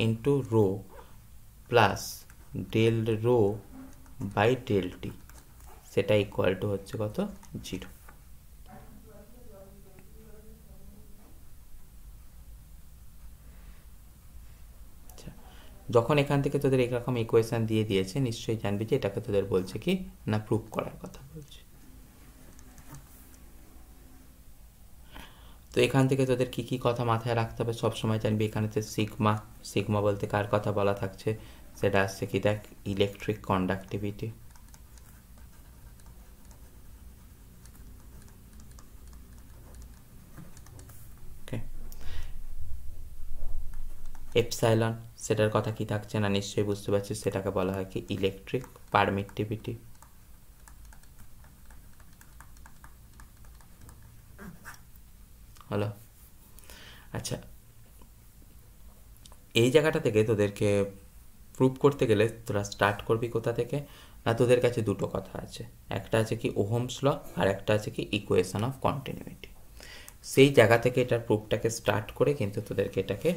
into rho plus del rho by del t, সেটা ইকুয়াল টু হচ্ছে কত, 0। ওকে, যখন এখান থেকে তোদের এরকম ইকুয়েশন দিয়ে দিয়েছে নিশ্চয়ই জানবি যে এটাকে তোদের বলছে কি না প্রুভ করার কথা বলছে। তো এখান থেকে তোদের কি কি কথা মাথায় রাখতে হবে সবসময় জানবি। এখানে তো সিগমা, সিগমা বলতে কার কথা বলা থাকছে, সেটা আসছে কি দেখ ইলেকট্রিক কন্ডাক্টিভিটি। এপসাইলন সেটার কথা কি থাকছে না নিশ্চয়ই বুঝতে পারছিস, সেটাকে বলা হয় কি ইলেকট্রিক পারমিটিভিটি। হলো। আচ্ছা, এই জায়গাটা থেকে তোদেরকে প্রুভ করতে গেলে তোরা স্টার্ট করবি কোথা থেকে না, তোদের কাছে দুটো কথা আছে, একটা আছে কি ওহমস ল আর একটা আছে কি ইকুয়েশন অফ কন্টিনিউইটি। সেই জায়গা থেকে এটার প্রুফটাকে স্টার্ট করে কিন্তু তোদেরকে এটাকে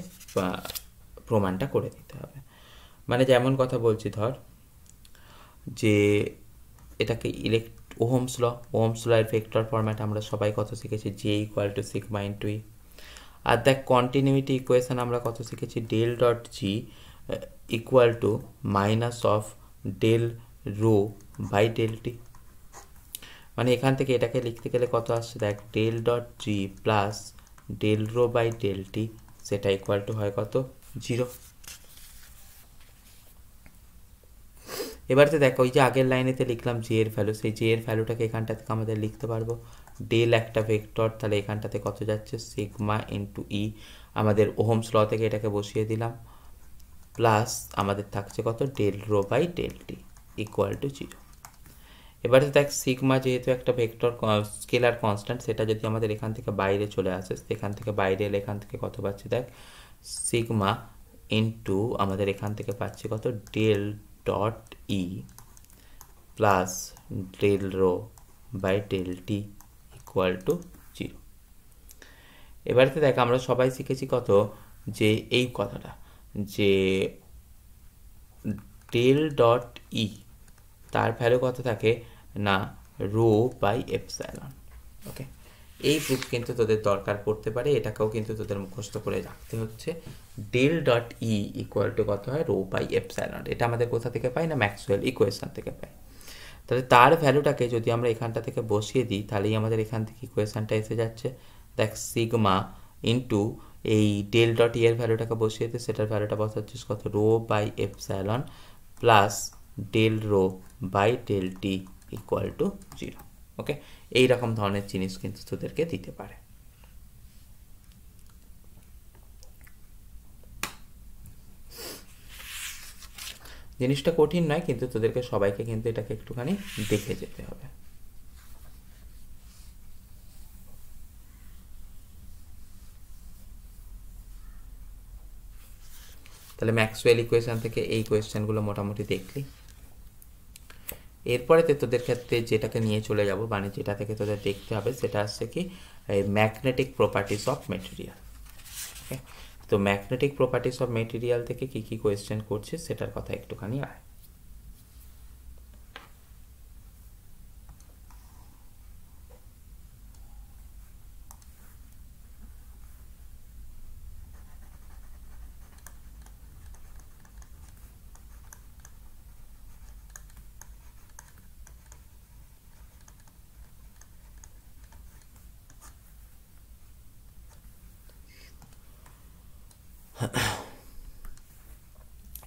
প্রমাণটা করে দিতে হবে। মানে যেমন কথা বলছি ধর যে এটাকে ওহমস ল, ওহমস ল এর ভেক্টর ফরম্যাট আমরা সবাই কত শিখেছি, J equal to sigma into E. আর দেখ কন্টিনিউইটি ইকুয়েশন আমরা কত শিখেছি, del dot J equal to minus of del rho by del t. মানে এখান থেকে এটাকে লিখতে গেলে কত আসছে দেখ, del dot J plus del rho by del t, সেটা ইকুয়াল টু হয় কত, 0। এবারে দেখ ওই যে আগের লাইনেতে লিখলাম জে এর ভ্যালু, সেই জে এর ভ্যালুটাকে এখানটা থেকে আমাদের লিখতে পারবো ডেল একটা ভেক্টর, তাহলে এখানটাতে কত যাচ্ছে সিগমা ইন্টু ই, আমাদের ওহমস ল থেকে এটাকে বসিয়ে দিলাম, প্লাস আমাদের থাকছে কত del rho by del t equal to 0। এবারে দেখ সিগমা যেহেতু একটা ভেক্টর স্কেলার কনস্ট্যান্ট, সেটা যদি আমাদের এখান থেকে বাইরে চলে আসে, এখান থেকে বাইরে এলে এখান থেকে কত পাচ্ছি দেখ সিগমা ইন্টু আমাদের এখান থেকে পাচ্ছি কত del dot E plus del rho by del t equal to 0। এবারে দেখ আমরা সবাই শিখেছি কত যে এই কথাটা যে ডেল ডট ই তার ভ্যালু কত থাকে না রো বাই এপসাইলন। ওকে, এই প্রুফ কিন্তু তোদের দরকার পড়তে পারে, এটাকেও কিন্তু তোদের মুখস্থ করে রাখতে হচ্ছে। Del dot E equal to কত হয় রো বাই এপসাইলন, এটা আমাদের কোথা থেকে পাই না ম্যাক্সওয়েল ইকুয়েশন থেকে পাই। তাহলে তার ভ্যালুটাকে যদি আমরা এখানটা থেকে বসিয়ে দিই তাহলেই আমাদের এখান থেকে ইকুয়েশনটা এসে যাচ্ছে দেখ সিগমা ইন্টু এই ডেল ডট ই এর ভ্যালুটাকে বসিয়ে দিই, সেটার ভ্যালুটা বসাচ্ছিস কত rho by epsilon plus del rho by del t equal to 0। Okay, এইরকম ধরনের জিনিস কিন্তু তোদেরকে দিতে পারে। জিনিসটা কঠিন নয়, কিন্তু তোদেরকে সবাইকে কিন্তু এটাকে একটুখানি দেখে যেতে হবে। তাহলে ম্যাক্সওয়েল ইকুয়েশন থেকে এই কোয়েশ্চেনগুলো মোটামুটি দেখলি। এরপরে তোদের ক্ষেত্রে যেটাকে নিয়ে চলে যাব, মানে যেটা থেকে তোদের দেখতে হবে সেটা আসছে কি ম্যাগনেটিক প্রপার্টিস অফ মেটেরিয়াল। ওকে, তো ম্যাগনেটিক প্রপার্টিস অফ মেটেরিয়াল থেকে কি কি কোয়েশ্চেন করছে সেটার কথা একটুখানি আয়।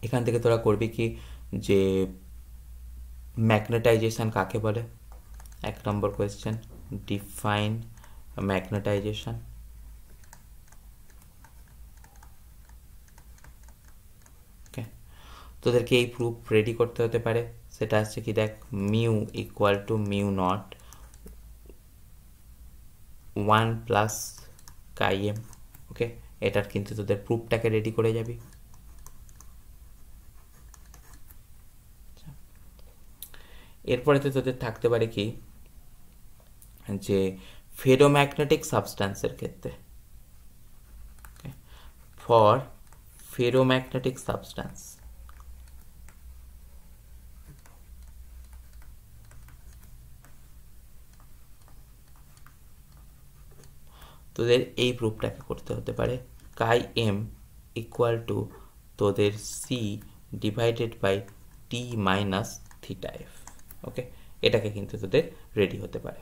এখান থেকে তোরা করবি কি যে ম্যাগনেটাইজেশন কাকে বলে, 1 নম্বর কোয়েশ্চেন ডিফাইন ম্যাগনেটাইজেশন। ওকে, তোদেরকে এই প্রুফ রেডি করতে হতে পারে, সেটা আসছে কি দেখ mu equal to mu naught 1 plus chi m. Okay, এটার কিন্তু তোদের প্রুফটাকে রেডি করে যাবি। এরপরে তো তোদের থাকতে পারে কি যে ফেরোম্যাগনেটিক সাবস্ট্যান্সের ক্ষেত্রে, ফর ফেরোম্যাগনেটিক সাবস্ট্যান্স তোদের এই প্রুফটাকে করতে হতে পারে কাই এম ইকুয়াল টু তোদের C divided by T minus theta f. Okay, এটাকে কিন্তু তোদের রেডি হতে পারে।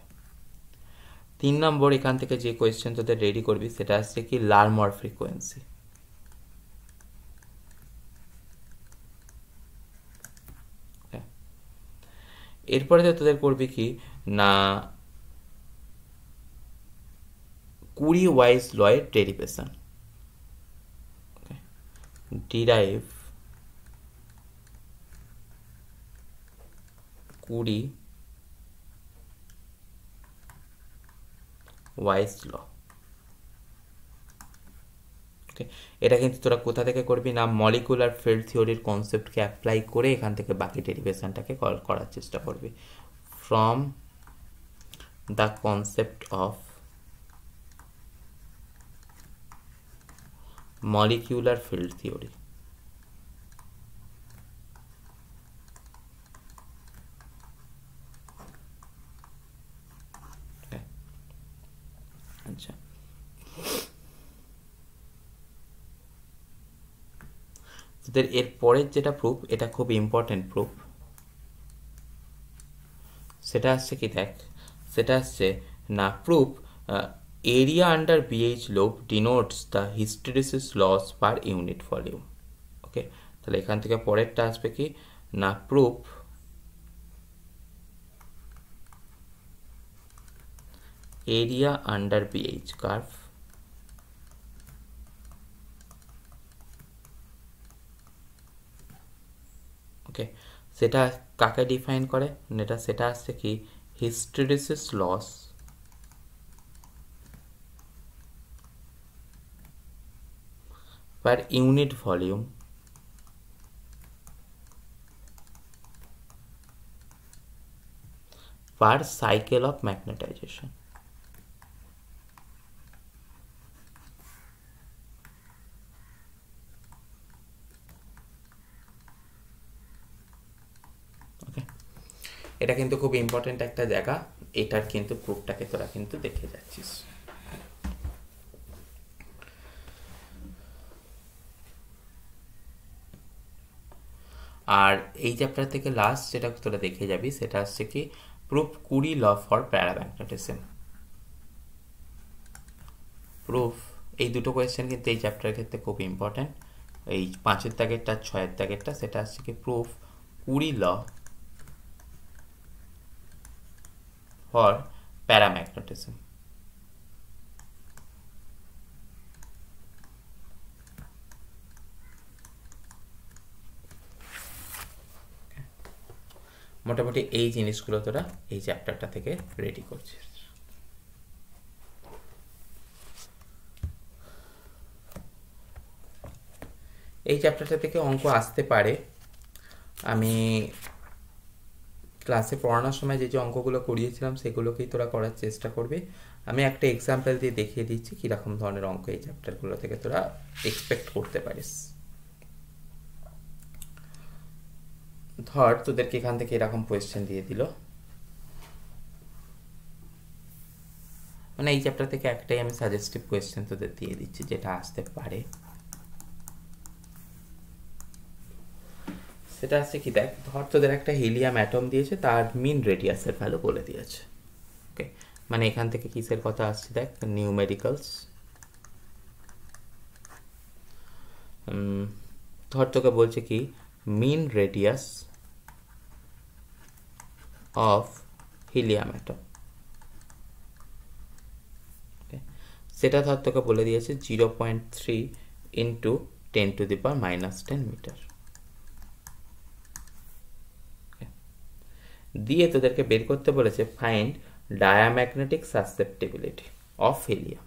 3 নম্বর এখান থেকে যে কোয়েশ্চেন তোদের রেডি করবি সেটা আসছে কি লারমর ফ্রিকোয়েন্সি। এরপরে তোদের করবি কি না 20 ওয়াইজ লয়ের ডেরিভেশন। ডিরাইভ 20 ওয়াইজ ল। ওকে, এটা কিন্তু তোরা কোথা থেকে করবি না মলিকুলার ফিল্ড থিওরির কনসেপ্টকে অ্যাপ্লাই করে এখান থেকে বাকি ডেরিভেশনটাকে করার চেষ্টা করবি। From the concept of molecular field theory। আচ্ছা, তোদের এর পরের যেটা প্রুফ, এটা খুব ইম্পর্টেন্ট প্রুফ। সেটা আসছে কি দেখ, সেটা আসছে না proof area under BH loop denotes the hysteresis loss per unit volume। ওকে, তাহলে এখান থেকে পরেরটা আসবে কি না proof area under BH curve ওকে, সেটা কাকে ডিফাইন করে, সেটা আসছে কি hysteresis loss per unit volume per cycle of magnetization। ওকে, এটা কিন্তু খুব ইম্পর্টেন্ট একটা জায়গা, এটার কিন্তু প্রুফটাকে তোরা কিন্তু দেখে যাচ্ছিস। আর এই চ্যাপ্টার থেকে লাস্ট যেটা তোরা দেখে যাবি সেটা আসছে কি proof Curie law for paramagnetism. Proof, এই দুটো কোয়েশ্চেন কিন্তু এই চ্যাপ্টারের ক্ষেত্রে খুব ইম্পর্টেন্ট। এই 5-এর দাগেরটা 6-এর দাগেরটা, সেটা আসছে কি proof Curie law for paramagnetism. মোটামুটি এই জিনিসগুলো তোরা এই চ্যাপ্টারটা থেকে রেডি করছিস। এই চ্যাপ্টারটা থেকে অঙ্ক আসতে পারে। আমি ক্লাসে পড়ানোর সময় যে যে অঙ্কগুলো করিয়েছিলাম সেগুলোকেই তোরা করার চেষ্টা করবি। আমি একটা এক্সাম্পল দিয়ে দেখিয়ে দিচ্ছি কীরকম ধরনের অঙ্ক এই চ্যাপ্টারগুলো থেকে তোরা এক্সপেক্ট করতে পারিস। ধর তোদেরকে এখান থেকে এরকম কোয়েশ্চেন দিয়ে দিল, মানে এই চ্যাপ্টার থেকে একটাই আমি সাজেস্টিভ কোয়েশ্চেন তোদের দিয়ে দিচ্ছি যেটা আসতে পারে। সেটা আছে কি দেখ, ধর তোদের একটা হিলিয়াম অ্যাটম দিয়েছে, তার মিন রেডিয়াসের ভ্যালু বলে দিয়েছে। ওকে, মানে এখান থেকে কিসের কথা আসছে দেখ, নিউমেরিক্যালস। ধর তোকে বলছে কি মিন রেডিয়াস অফ হিলিয়াম অ্যাটম। সেটা ধর তোকে বলে দিয়েছে 0.3 ইন্টু 10⁻⁻10 মিটার। দিয়ে তোদেরকে বের করতে বলেছে find diamagnetic susceptibility of helium.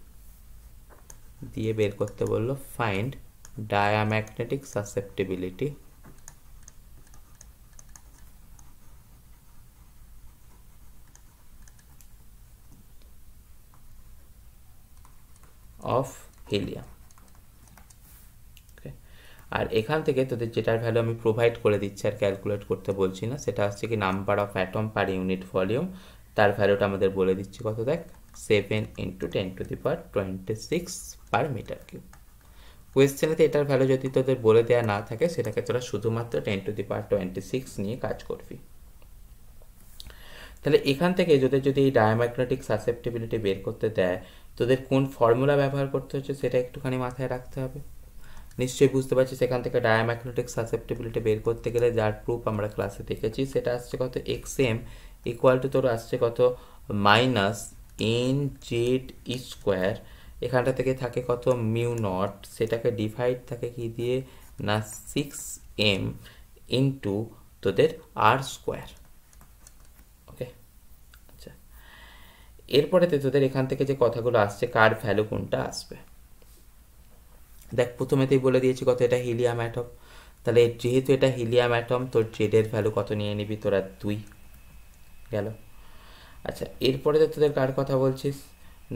দিয়ে বের করতে বললো find diamagnetic susceptibility of helium. আর এখান থেকে তোদের যেটার ভ্যালু আমি প্রোভাইড করে দিচ্ছি আর ক্যালকুলেট করতে বলছি না, সেটা হচ্ছে কি number of atom per unit volume, তার ভ্যালুটা আমাদের বলে দিচ্ছি কত দেখ 7 × 10⁻26 পার মিটার কিউব। কোয়েশ্চেনেতে এটার ভ্যালু যদি তোদের বলে দেওয়া না থাকে সেটাকে তোরা শুধুমাত্র 10⁻26 নিয়ে কাজ করবি। তাহলে এখান থেকে যদি এই ডায়াম্যাগনেটিক সাসেপ্টিবিলিটি বের করতে দেয়, তোদের কোন ফর্মুলা ব্যবহার করতে হচ্ছে সেটা একটুখানি মাথায় রাখতে হবে। নিশ্চয়ই বুঝতে পারছিস এখান থেকে ডায়াম্যাগনেটিক সাসেপ্টিবিলিটি বের করতে গেলে যার প্রুফ আমরা ক্লাসে দেখেছি সেটা আসছে কত, xm ইকুয়াল টু তোর আসছে কত -nz²। এখানটা থেকে থাকে কত μ0, সেটাকে ডিভাইড থাকে কি দিয়ে না 6m ইন্টু তোদের r²। ওকে, আচ্ছা এরপরে তোদের এখান থেকে যে কথাগুলো আসছে কার ভ্যালু কোনটা আসবে, দেখ প্রথমেতেই বলে দিয়েছি কত, এটা হিলিয়াম অ্যাটম। তাহলে যেহেতু এটা হিলিয়াম অ্যাটম, তোর জেডের ভ্যালু কত নিয়ে নিবি তোরা 2 গেল। আচ্ছা এরপরে তোদের কার কথা বলছিস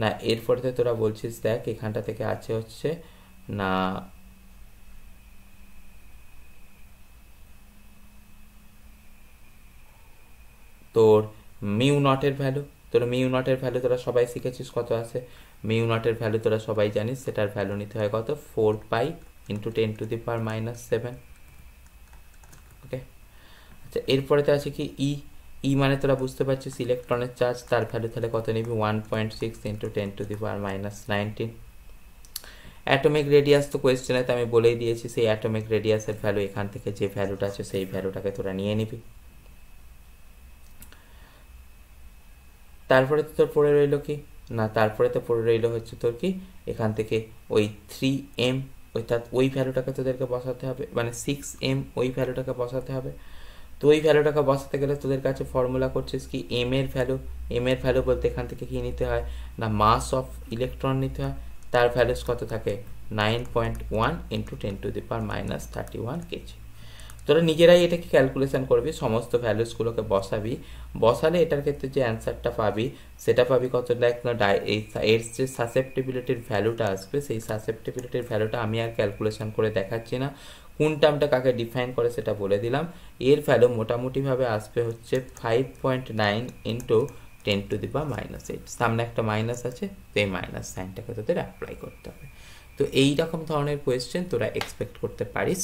না, এরপরে তোরা বলছিস দেখ এখানটা থেকে আছে হচ্ছে না তোর μ0-এর ভ্যালু। তোর μ0-এর ভ্যালু তোরা সবাই শিখেছিস কত আছে, μ0-এর ভ্যালু তোরা সবাই জানিস, সেটার ভ্যালু নিতে হয় কত 4π × 10⁻⁻⁷। ওকে, আচ্ছা এরপরেতে আছে কি ই মানে তোরা বুঝতে পারছিস ইলেকট্রনের চার্জ, তার ভ্যালু তাহলে কত নিবি 1.6 × 10⁻⁻19। অ্যাটমিক রেডিয়াস তো কোয়েশ্চেনেতে আমি বলেই দিয়েছি, সেই অ্যাটমিক রেডিয়াসের ভ্যালু এখান থেকে যে ভ্যালুটা আছে সেই ভ্যালুটাকে তোরা নিয়ে নিবি। তারপরে তো তোর পড়ে রইল কি না, তারপরে তো পড়ে রইল হচ্ছে তোর কি এখান থেকে ওই 3m, অর্থাৎ ওই ভ্যালুটাকে তোদেরকে বসাতে হবে, মানে 6m ওই ভ্যালুটাকে বসাতে হবে। তো ওই ভ্যালুটাকে বসাতে গেলে তোদের কাছে ফর্মুলা করছিস কি m এর ভ্যালু বলতে এখান থেকে কি নিতে হয় না মাস অফ ইলেকট্রন নিতে হয়, তার ভ্যালুস কত থাকে 9.1 × 10⁻31 কেজি। তোরা নিজেরাই এটাকে ক্যালকুলেশন করবি, সমস্ত ভ্যালুসগুলোকে বসাবি, বসালে এটার ক্ষেত্রে যে অ্যান্সারটা পাবি সেটা পাবি কত, দেখ না এর যে সাসেপ্টিবিলিটির ভ্যালুটা আসবে সেই সাসেপ্টিবিলিটির ভ্যালুটা আমি আর ক্যালকুলেশন করে দেখাচ্ছি না, কোন টার্মটা কাকে ডিফাইন করে সেটা বলে দিলাম। এর ভ্যালু মোটামুটিভাবে আসবে হচ্ছে 5.9 × 10⁻⁸। সামনে একটা মাইনাস আছে, তো এই মাইনাস সাইনটাকে তোদের অ্যাপ্লাই করতে হবে। তো এই রকম ধরনের কোয়েশ্চেন তোরা এক্সপেক্ট করতে পারিস,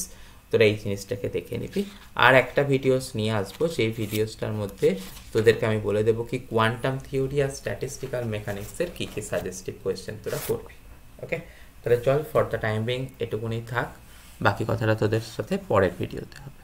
তোরা এই জিনিসটাকে দেখে নিবি। আর একটা ভিডিওস নিয়ে আসবো, সেই ভিডিওসটার মধ্যে তোদেরকে আমি বলে দেবো কি কোয়ান্টাম থিওরি আর স্ট্যাটিস্টিক্যাল মেকানিক্সের কী কী সাজেস্টিভ কোয়েশ্চেন তোরা করবি। ওকে, তাহলে চল ফর দ্য টাইম বিং এটুকুনি থাক, বাকি কথাটা তোদের সাথে পরের ভিডিওতে হবে।